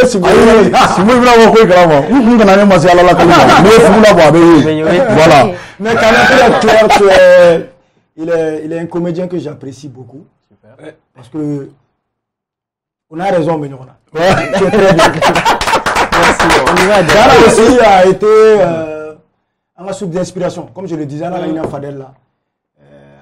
Simon i bɛna fɔ ko i kalama n kun kana ne ma se Ala la kalo ma n'i ye fugu labɔ a bɛ ye voilà. Mais quand même, clair, il est un comédien que j'apprécie beaucoup. Super. Parce que on a raison, mais on a. C'est très bien. Merci. Zara aussi a été un soupe d'inspiration. Comme je le disais, là, il y a un fadel là.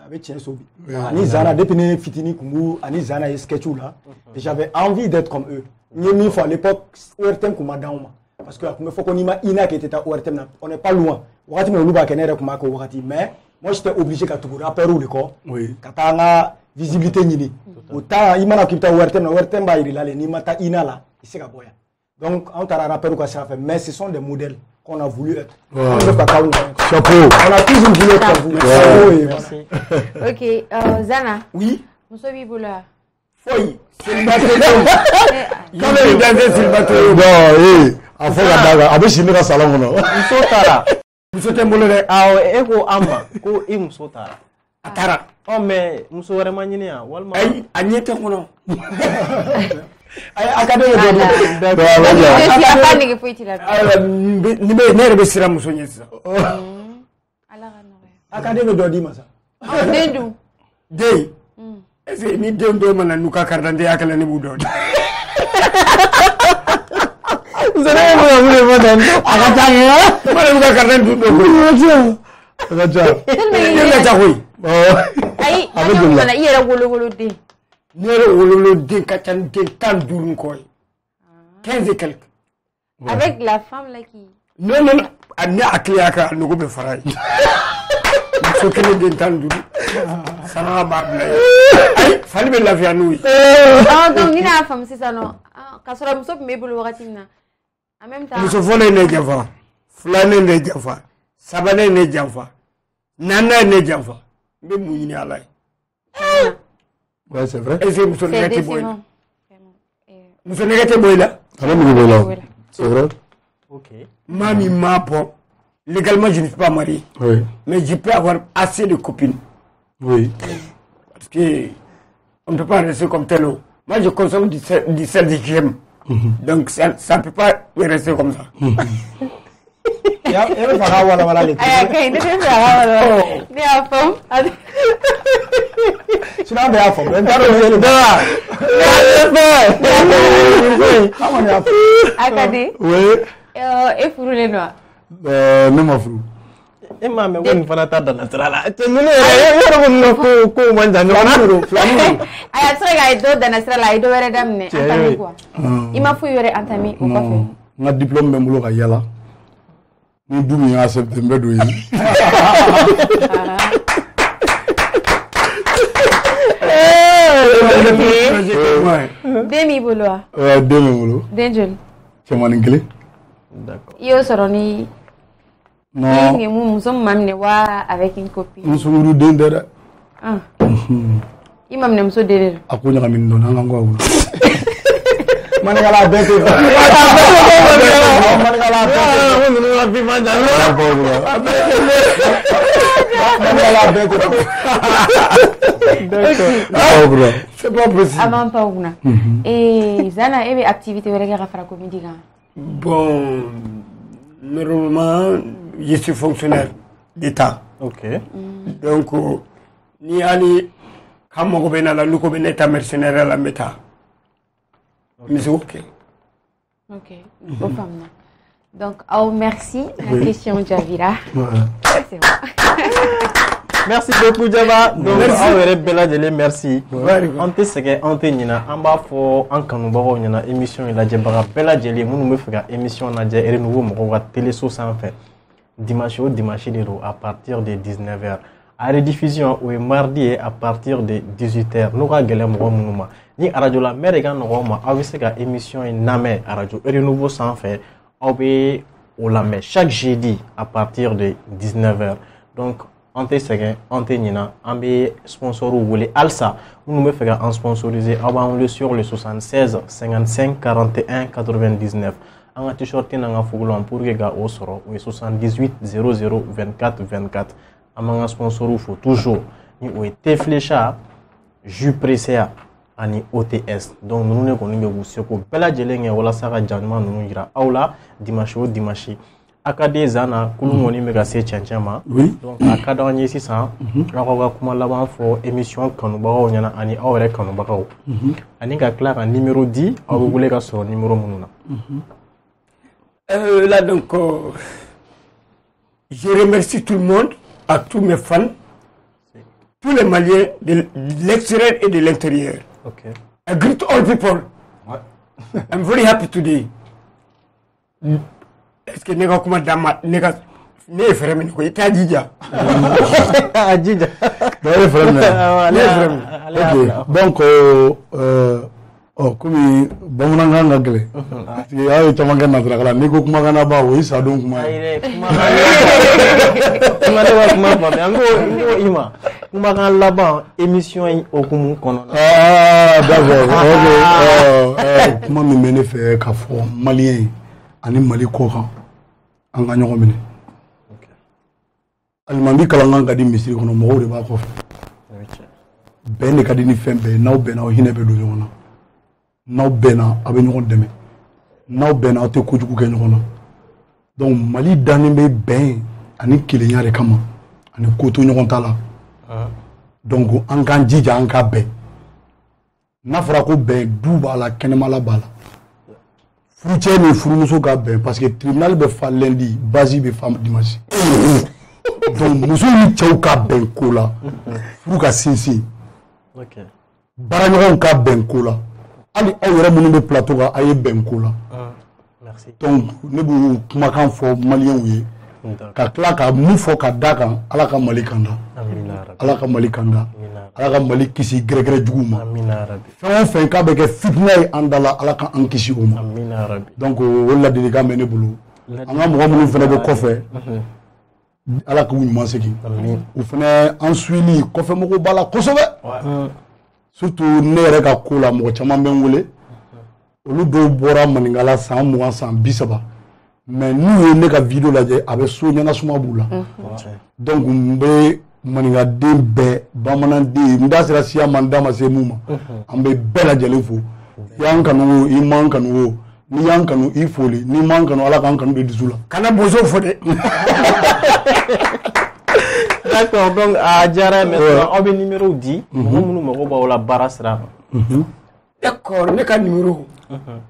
Avec Tien Sobi. Ani Zara, depuis que Fitini Kumbu, Ani Zara et Sketchou là. J'avais envie d'être comme eux. Ni fois à l'époque, ORTM Kuma Dauma. Parce que il faut qu'on y m'a Ina qui était à ORTM. On n'est pas loin. Wakati mwe luba kenere kumako wakati mais moi j'étais obligé ka tugu rapper ou le ko kata nga visibilité nyini autant imana kipta ORTM ba iri lale ni mata ina la iseka boya donc on t'a rapper quoi ça fait mais ce sont des modèles qu'on a voulu être chapeau on a toujours voulu être comme vous. Merci. OK Zana oui musobi bula foi c'est pas quand même dans ce bateau bon a fɔ ka daga a bɛ si ne ka salon kɔnɔ Muso taara muso tɛ n bolo dɛ awɔ e ko an ma ko i muso taara Atara. Oh mais muso wɛrɛ ma ɲini yan walima Ayi a ɲɛ tɛ kɔnɔ. A ka dɔgɔ Siapa nege foyi t'i la. Ni bɛ ne yɛrɛ bɛ siran muso ɲɛ sisan. Ala ka nɔgɔya. a ka den bɛ dɔ d'i ma sa. Den dun. Den. Est-ce que ni den dɔw mana n'u ka carte d'identité kɛlɛ ne b'u dɔn. Zara ye mun ye fɔ dan a ka ca ye. Mana n'u ka carte d'identité dɔn. A ka ca. Den ka ca koyi. Ayi, a bɛ joli la? I yɛrɛ wolo den. Ne yɛrɛ wololen den ka ca ni den 15 kɔ ye. 15 et quelques. Avec la femme là qui. Non, a ne hakili y'a kan a nogo bɛ fara ye. Muso kelen den 15. Sanaga b'a bila ye. Ayi fali bɛ lafiya n'u ye. Donc ni n'a faamu sisan nɔ k'a sɔrɔ muso tun b'e bolo wagati min na en même temps. Muso fɔlɔ ye ne janfa, filanan ye ne janfa, sabanan ye ne janfa, naaninan ye ne janfa. N bɛ mun ɲini Ala ye. Ouais, c'est vrai. Est-ce que muso nɛgɛ tɛ bɔ i la? Vraiment. Muso nɛgɛ tɛ bɔ i la? A bɛ mugu bɔ i la. C'est vrai. Ok. Maa min m'a bɔ, légalement je ne suis pas marié. Oui. Mais je peux avoir assez de copines. Oui. Parce que on ne peut pas rester comme tel. Moi je consomme du sel que j'aime. Donc ça ne peut pas rester comme ça. E bɛ fɛ ka walawala de. Ayi a ka ɲi ne tɛ fɛ a ka walawala. Ne y'a faamu. Sinon an bɛɛ y'a faamu. N t'a dɔn seli bɛɛ wa. An kɔni y'a faamu. A ka di. Oui. E furulen don wa? Ne ma furu. E m'a mɛn ko nin fana ta danna sira la cɛ ninnu yɛrɛ ko ko man jan ɲɔgɔn na. Ayi a bɛ se ka kɛ dɔ danna sira la a ye dɔ wɛrɛ daminɛ entami quoi. I ma foyi wɛrɛ entami o kɔfɛ. N ka diplôme bɛ n bolo ka yala. Ni du min y'a accepté n bɛ don yen. Den b'i bolo wa? Den bɛ n bolo. Den joli? Cɛmanin kelen. D'accord. I y'o sɔrɔ ni Non. ni muso min ma minɛ wa avec une copine? N suguru den tɛ dɛ. I ma minɛ muso den de don. A ko ɲagaminen dɔɔnin an ka n kɔ a bolo. Manikala bɛɛ tɛ fɛ. Manikala bɛɛ tɛ fɛ. Ninnu ka fifa jan. Manikala bɛɛ tɛ fɛ. D'accord. C'est pas possible. A m'an pan o kunna. Zana e bɛ activité wɛrɛ kɛ ka fara comédie kan? Bon, normalement, je suis fonctionnaire d'État. Ok. Donc, ni hali kan mago bɛ na la n'u ko bɛ ne ta mercenaire la n bɛ taa. N bɛ se k'o kɛ. Ok, o faamuna. Donc, aw merci. La question Javira. C'est bon. Merci beaucoup Jaba. Donc aw yɛrɛ bɛɛ lajɛlen merci. Ouais. An tɛ sɛgɛn an tɛ ɲinɛ an b'a fɔ an kanubagaw ɲɛna émission in lajɛbaga bɛɛ lajɛlen minnu bɛ fɛ ka émission lajɛ Renouveau mɔgɔw ka téléso sanfɛ dimanche o dimanche de don à partir de 19h. A rediffusion o ye mardi ye à partir de 18h n'o ka gɛlɛn mɔgɔ minnu ma ni arajo la mɛr de ka nɔgɔ ma aw bɛ se ka émission in lamɛn arajo Renouveau sanfɛ aw bɛ o lamɛn chaque jeudi à partir de 19h. Donc an tɛ sɛgɛn an tɛ ɲina an bɛ sponsoriw wele halisa minnu bɛ fɛ ka an sponsoriser aw b'an wele sur le 76 55 41 99 an ka t-shirt n'an ka fugulan pour que ka o sɔrɔ o ye 78 00 24 24 an b'an ka sponsoriw fo toujours ni o ye Teflecha jus Presea ani OTS donc ninnu de kɔni bɛ k'u seko bɛɛ lajɛlen kɛ walasa ka ja ɲuman ninnu jira aw la dimanche o dimanche. A ka di Zana kulu kɔni bɛ ka se cɛncɛn ma donc a ka d'an ye sisan aw ka kuma laban fɔ émission kanubagaw ɲɛna ani aw yɛrɛ kanubagaw ani ka tila ka numéro di aw bɛ wele ka sɔrɔ numéro minnu na. Là donc, je remercie tout le monde, à tous mes fans, tous les Maliens de l'extérieur et de l'intérieur. Okay. I greet all people. I'm very happy today. Est-ce que nega kuma dama nega ne frère min ko ita jija Jija. Dɔw ye frère minɛ. Ok donc komi bamanankan ka gɛlɛn parce que aw ye caman kɛ nansarakan la n'i ko kumakan laban o ye sadon kuma ye. Kuma ne ka kuma faamuya n ko i ma kumakan laban émission in hokumu kɔnɔna. D'accord ok kuma min bɛ ne fɛ ka fɔ maliyɛn ani Mali kɔ kan an ka ɲɔgɔn minɛ. Alimami kalankan ka di misiri kɔnɔ mɔgɔw de b'a kɔfɛ. bɛn de ka di ni fɛn bɛɛ ye n'aw bɛnna aw hinɛ bɛ don ɲɔgɔn na n'aw bɛnna aw bɛ ɲɔgɔn dɛmɛ n'aw bɛnna aw tɛ kojugu kɛ ɲɔgɔn na donc Mali dannen bɛ bɛn ani kelenya de kama ani ko to ɲɔgɔn ta la donc an k'an jija an ka bɛn n'a fɔra ko bɛn du b'a la kɛnɛmala b'a la furucɛ ni furumuso ka bɛn parce que tribunal bɛ fa lundi base bɛ fa dimanche donc muso ni cɛw ka bɛn ko la furu ka sinsin baaraɲɔgɔnw ka bɛn ko la hali aw yɛrɛ minnu bɛ plateau kan a ye bɛn ko la donc ne b'o kumakan fɔ maliyɛnw ye ka tila ka mun fɔ ka da kan ala ka Mali kanda ala ka Mali kanda ala ka Mali kisi gɛrɛgɛrɛ juguw ma fɛn o fɛn k'a bɛ kɛ fitina ye an da la ala ka an kisi o ma donc o ladilikan bɛ ne bolo an ka mɔgɔ minnu fana bɛ kɔfɛ ala k'u ɲuman segin u fana an suili kɔfɛ mɔgɔw b'a la kosɛbɛ surtout ne yɛrɛ ka ko la mɔgɔ caman bɛ n wele olu dɔw bɔra maninkala san 20 san 30 mais n'u ye ne ka video lajɛ a bɛ so ɲɛnasuma b'u la donc n bɛ maninkaden bɛɛ bamananden n da sera siya ma n da ma se mun ma an bɛ bɛɛ lajɛlen fo i y'an kanu o i m'an kanu o n'i y'an kanu i foli n'i m'an kanu ala k'an kanu de dusu la kana bozo fo dɛ d'accord donc a diyara maintenant aw bɛ numéro di mɔgɔ minnu mago b'aw la baara sira kan d'accord ne ka numéro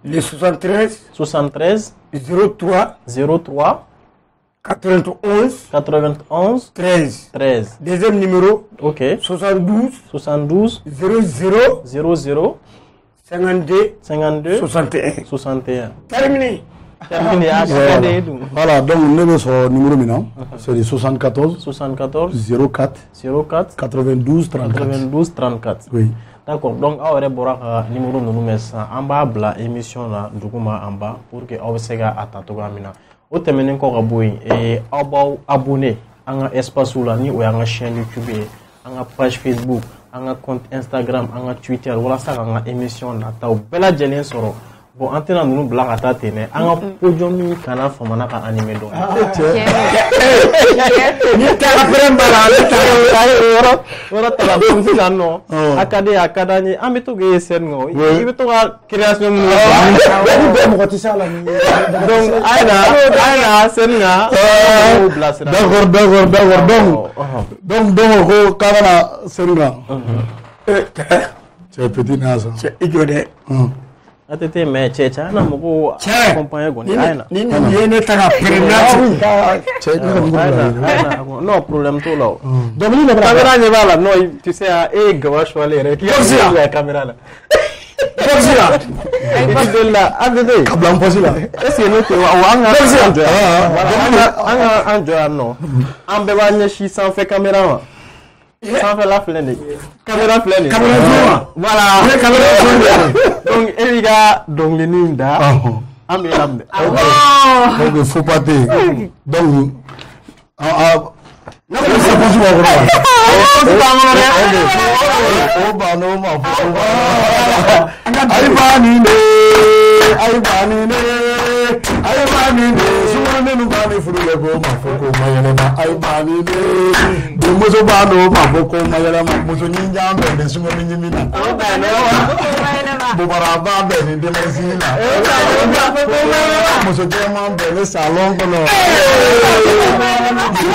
le 73 03 91 13 deuxième numéro ok 72 00 52 61 terminé voilà donc ne bɛ sɔrɔ numéro min na c'est le 74 04 92 34 oui. D'accord, donc aw yɛrɛ bɔra ka numéro ninnu mɛn sisan an b'a bila émission na duguma an ba pour que aw bɛ se ka a ta cogoya min na o tɛmɛnen kɔ ka bɔ yen aw b'aw abonné an ka espace la ni o y'an ka chaîne YouTube ye an ka page Facebook an ka compte Instagram an ka Twitter walasa k'an ka émission nataw bɛɛ lajɛlen sɔrɔ bon an tɛna ninnu bila ka taa ten dɛ an ka podium min kana famana ka animé dɔn ni taara pɛrɛn b'a la ale taara yɔrɔ ta la donc sisan nɔ a ka di a ka d'an ye an bɛ to k'e scène kan i bɛ to ka création minnu ni bɛɛ mɔgɔ tɛ se a la ni donc a ye na scène kan k'o bilasira donc ko k'a bɛna scène kan cɛ petit n'a sɔn cɛ i jɔ dɛ a tɛ ten mais cɛ ana mɔgɔw accompagner kɔni a ye na ni nin ye ne ta ka pɛrɛn non problème t'o la o caméra ɲɛ b'a la non tu sais e ye gaba choisi yɛrɛ k'i ka caméra la posi la an tɛ ten ka bila n posi la est ce que ne tɛ wa an ka an jɔ yan nɔ an bɛɛ b'a ɲɛsin sanfɛ caméra ma sanfɛla filɛ nin ye caméra filɛ nin ye voilà donc e b'i ka dɔnkilinin da an bɛ laminɛ donc il faut pas te donc ne ko se posi b'a kɔnɔ o ba n'o ma fɔ ayi ba nin de sumaworo ne ba ni furu le ko ma fɔ ko ma yɛlɛma ayi ba nin de muso b'a n'o ma fɔ ko ma yɛlɛma muso ɲin jan bɛn bɛ sumaworo ɲimi na bobara b'a bɛn ni denmisɛnnin na muso jɛman bɛn ni salon kɔnɔ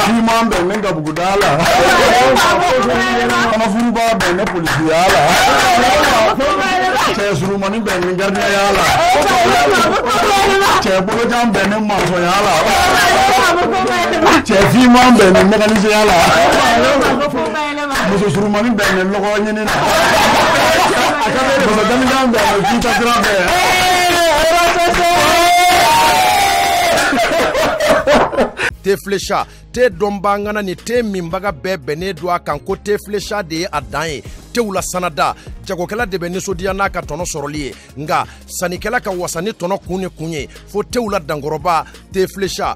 jiman bɛn ni gabuguda la kɔnɔfuru b'a bɛn ni polisiya la cɛ surumani bɛn ni gardien la cɛ bolojan bɛn ni masɔnya la cɛ finman bɛn ni mécanicien la muso surumani bɛn ni lɔgɔ ɲini na muso denmisɛn bɛn ni fita sira fɛ te flecha te dɔnbangana ni te minbaga bɛɛ bɛnnen don a kan ko te flecha de ye a dan ye tew la sanada jagokɛla de bɛ nisɔndiya n'a ka tɔnɔ sɔrɔli ye nga sannikɛla ka wasa ni tɔnɔ kun ni kun ye fo tew la dankɔrɔba te flecha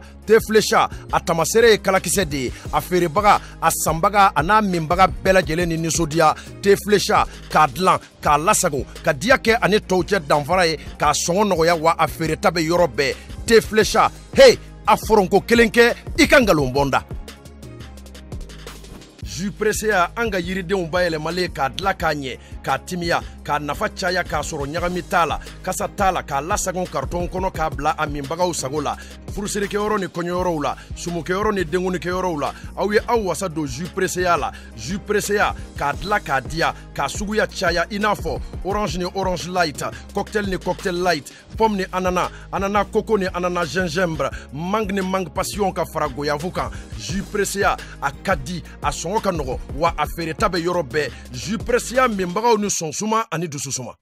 a tamasere ye kalakisɛ de ye a feerebaga a sanbaga a n'a minbaga bɛɛ lajɛlen ni nisɔndiya te flecha k'a dilan k'a lasago ka diya kɛ ani tɔw cɛ danfara ye k'a sɔngɔ nɔgɔya wa a feereta bɛ yɔrɔ bɛɛ te flecha hey a foronko kelen kɛ i ka ngalon bɔnda jus pressé an ka yiridenw bayɛlɛmalen k'a dila k'a ɲɛ k'a timiya k'a nafa caya k'a sɔrɔ ɲagami t'a la kasa t'a la k'a lasagon karton kɔnɔ k'a bila a minbagaw sago la furusirikɛyɔrɔ ni kɔɲɔyɔrɔw la sumukɛyɔrɔ ni denkunikɛyɔrɔw la aw ye aw wasa don jus pressé la jus pressé k'a dila k'a diya k'a suguya caya i n'a fɔ orange ni orange light cocktail ni cocktail light pomme ni ananas ananas coco ni ananas gingembre mangue ni mangue passion ka fara goyavu kan jus pressé a ka di a sɔngɔ ka nɔgɔ wa a feereta bɛ yɔrɔ bɛɛ jus pressé minbagaw ni sɔnsuma ani dususuma.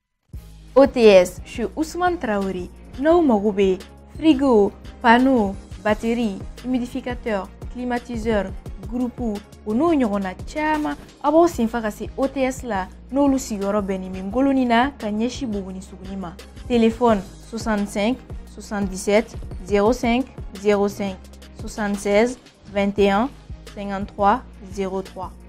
OTS, je suis Ousmane Traoré. N'aw mago bɛ frigo, panneau, batterie, humidificateur, climatiseur, groupe o n'o ɲɔgɔnna caman a b'aw senfa ka se OTS la n'olu sigiyɔrɔ bɛnnen bɛ Ngoloni na ka ɲɛsin Buguni Suguni ma. Téléphone 65 77 05 05 76 21 53 03.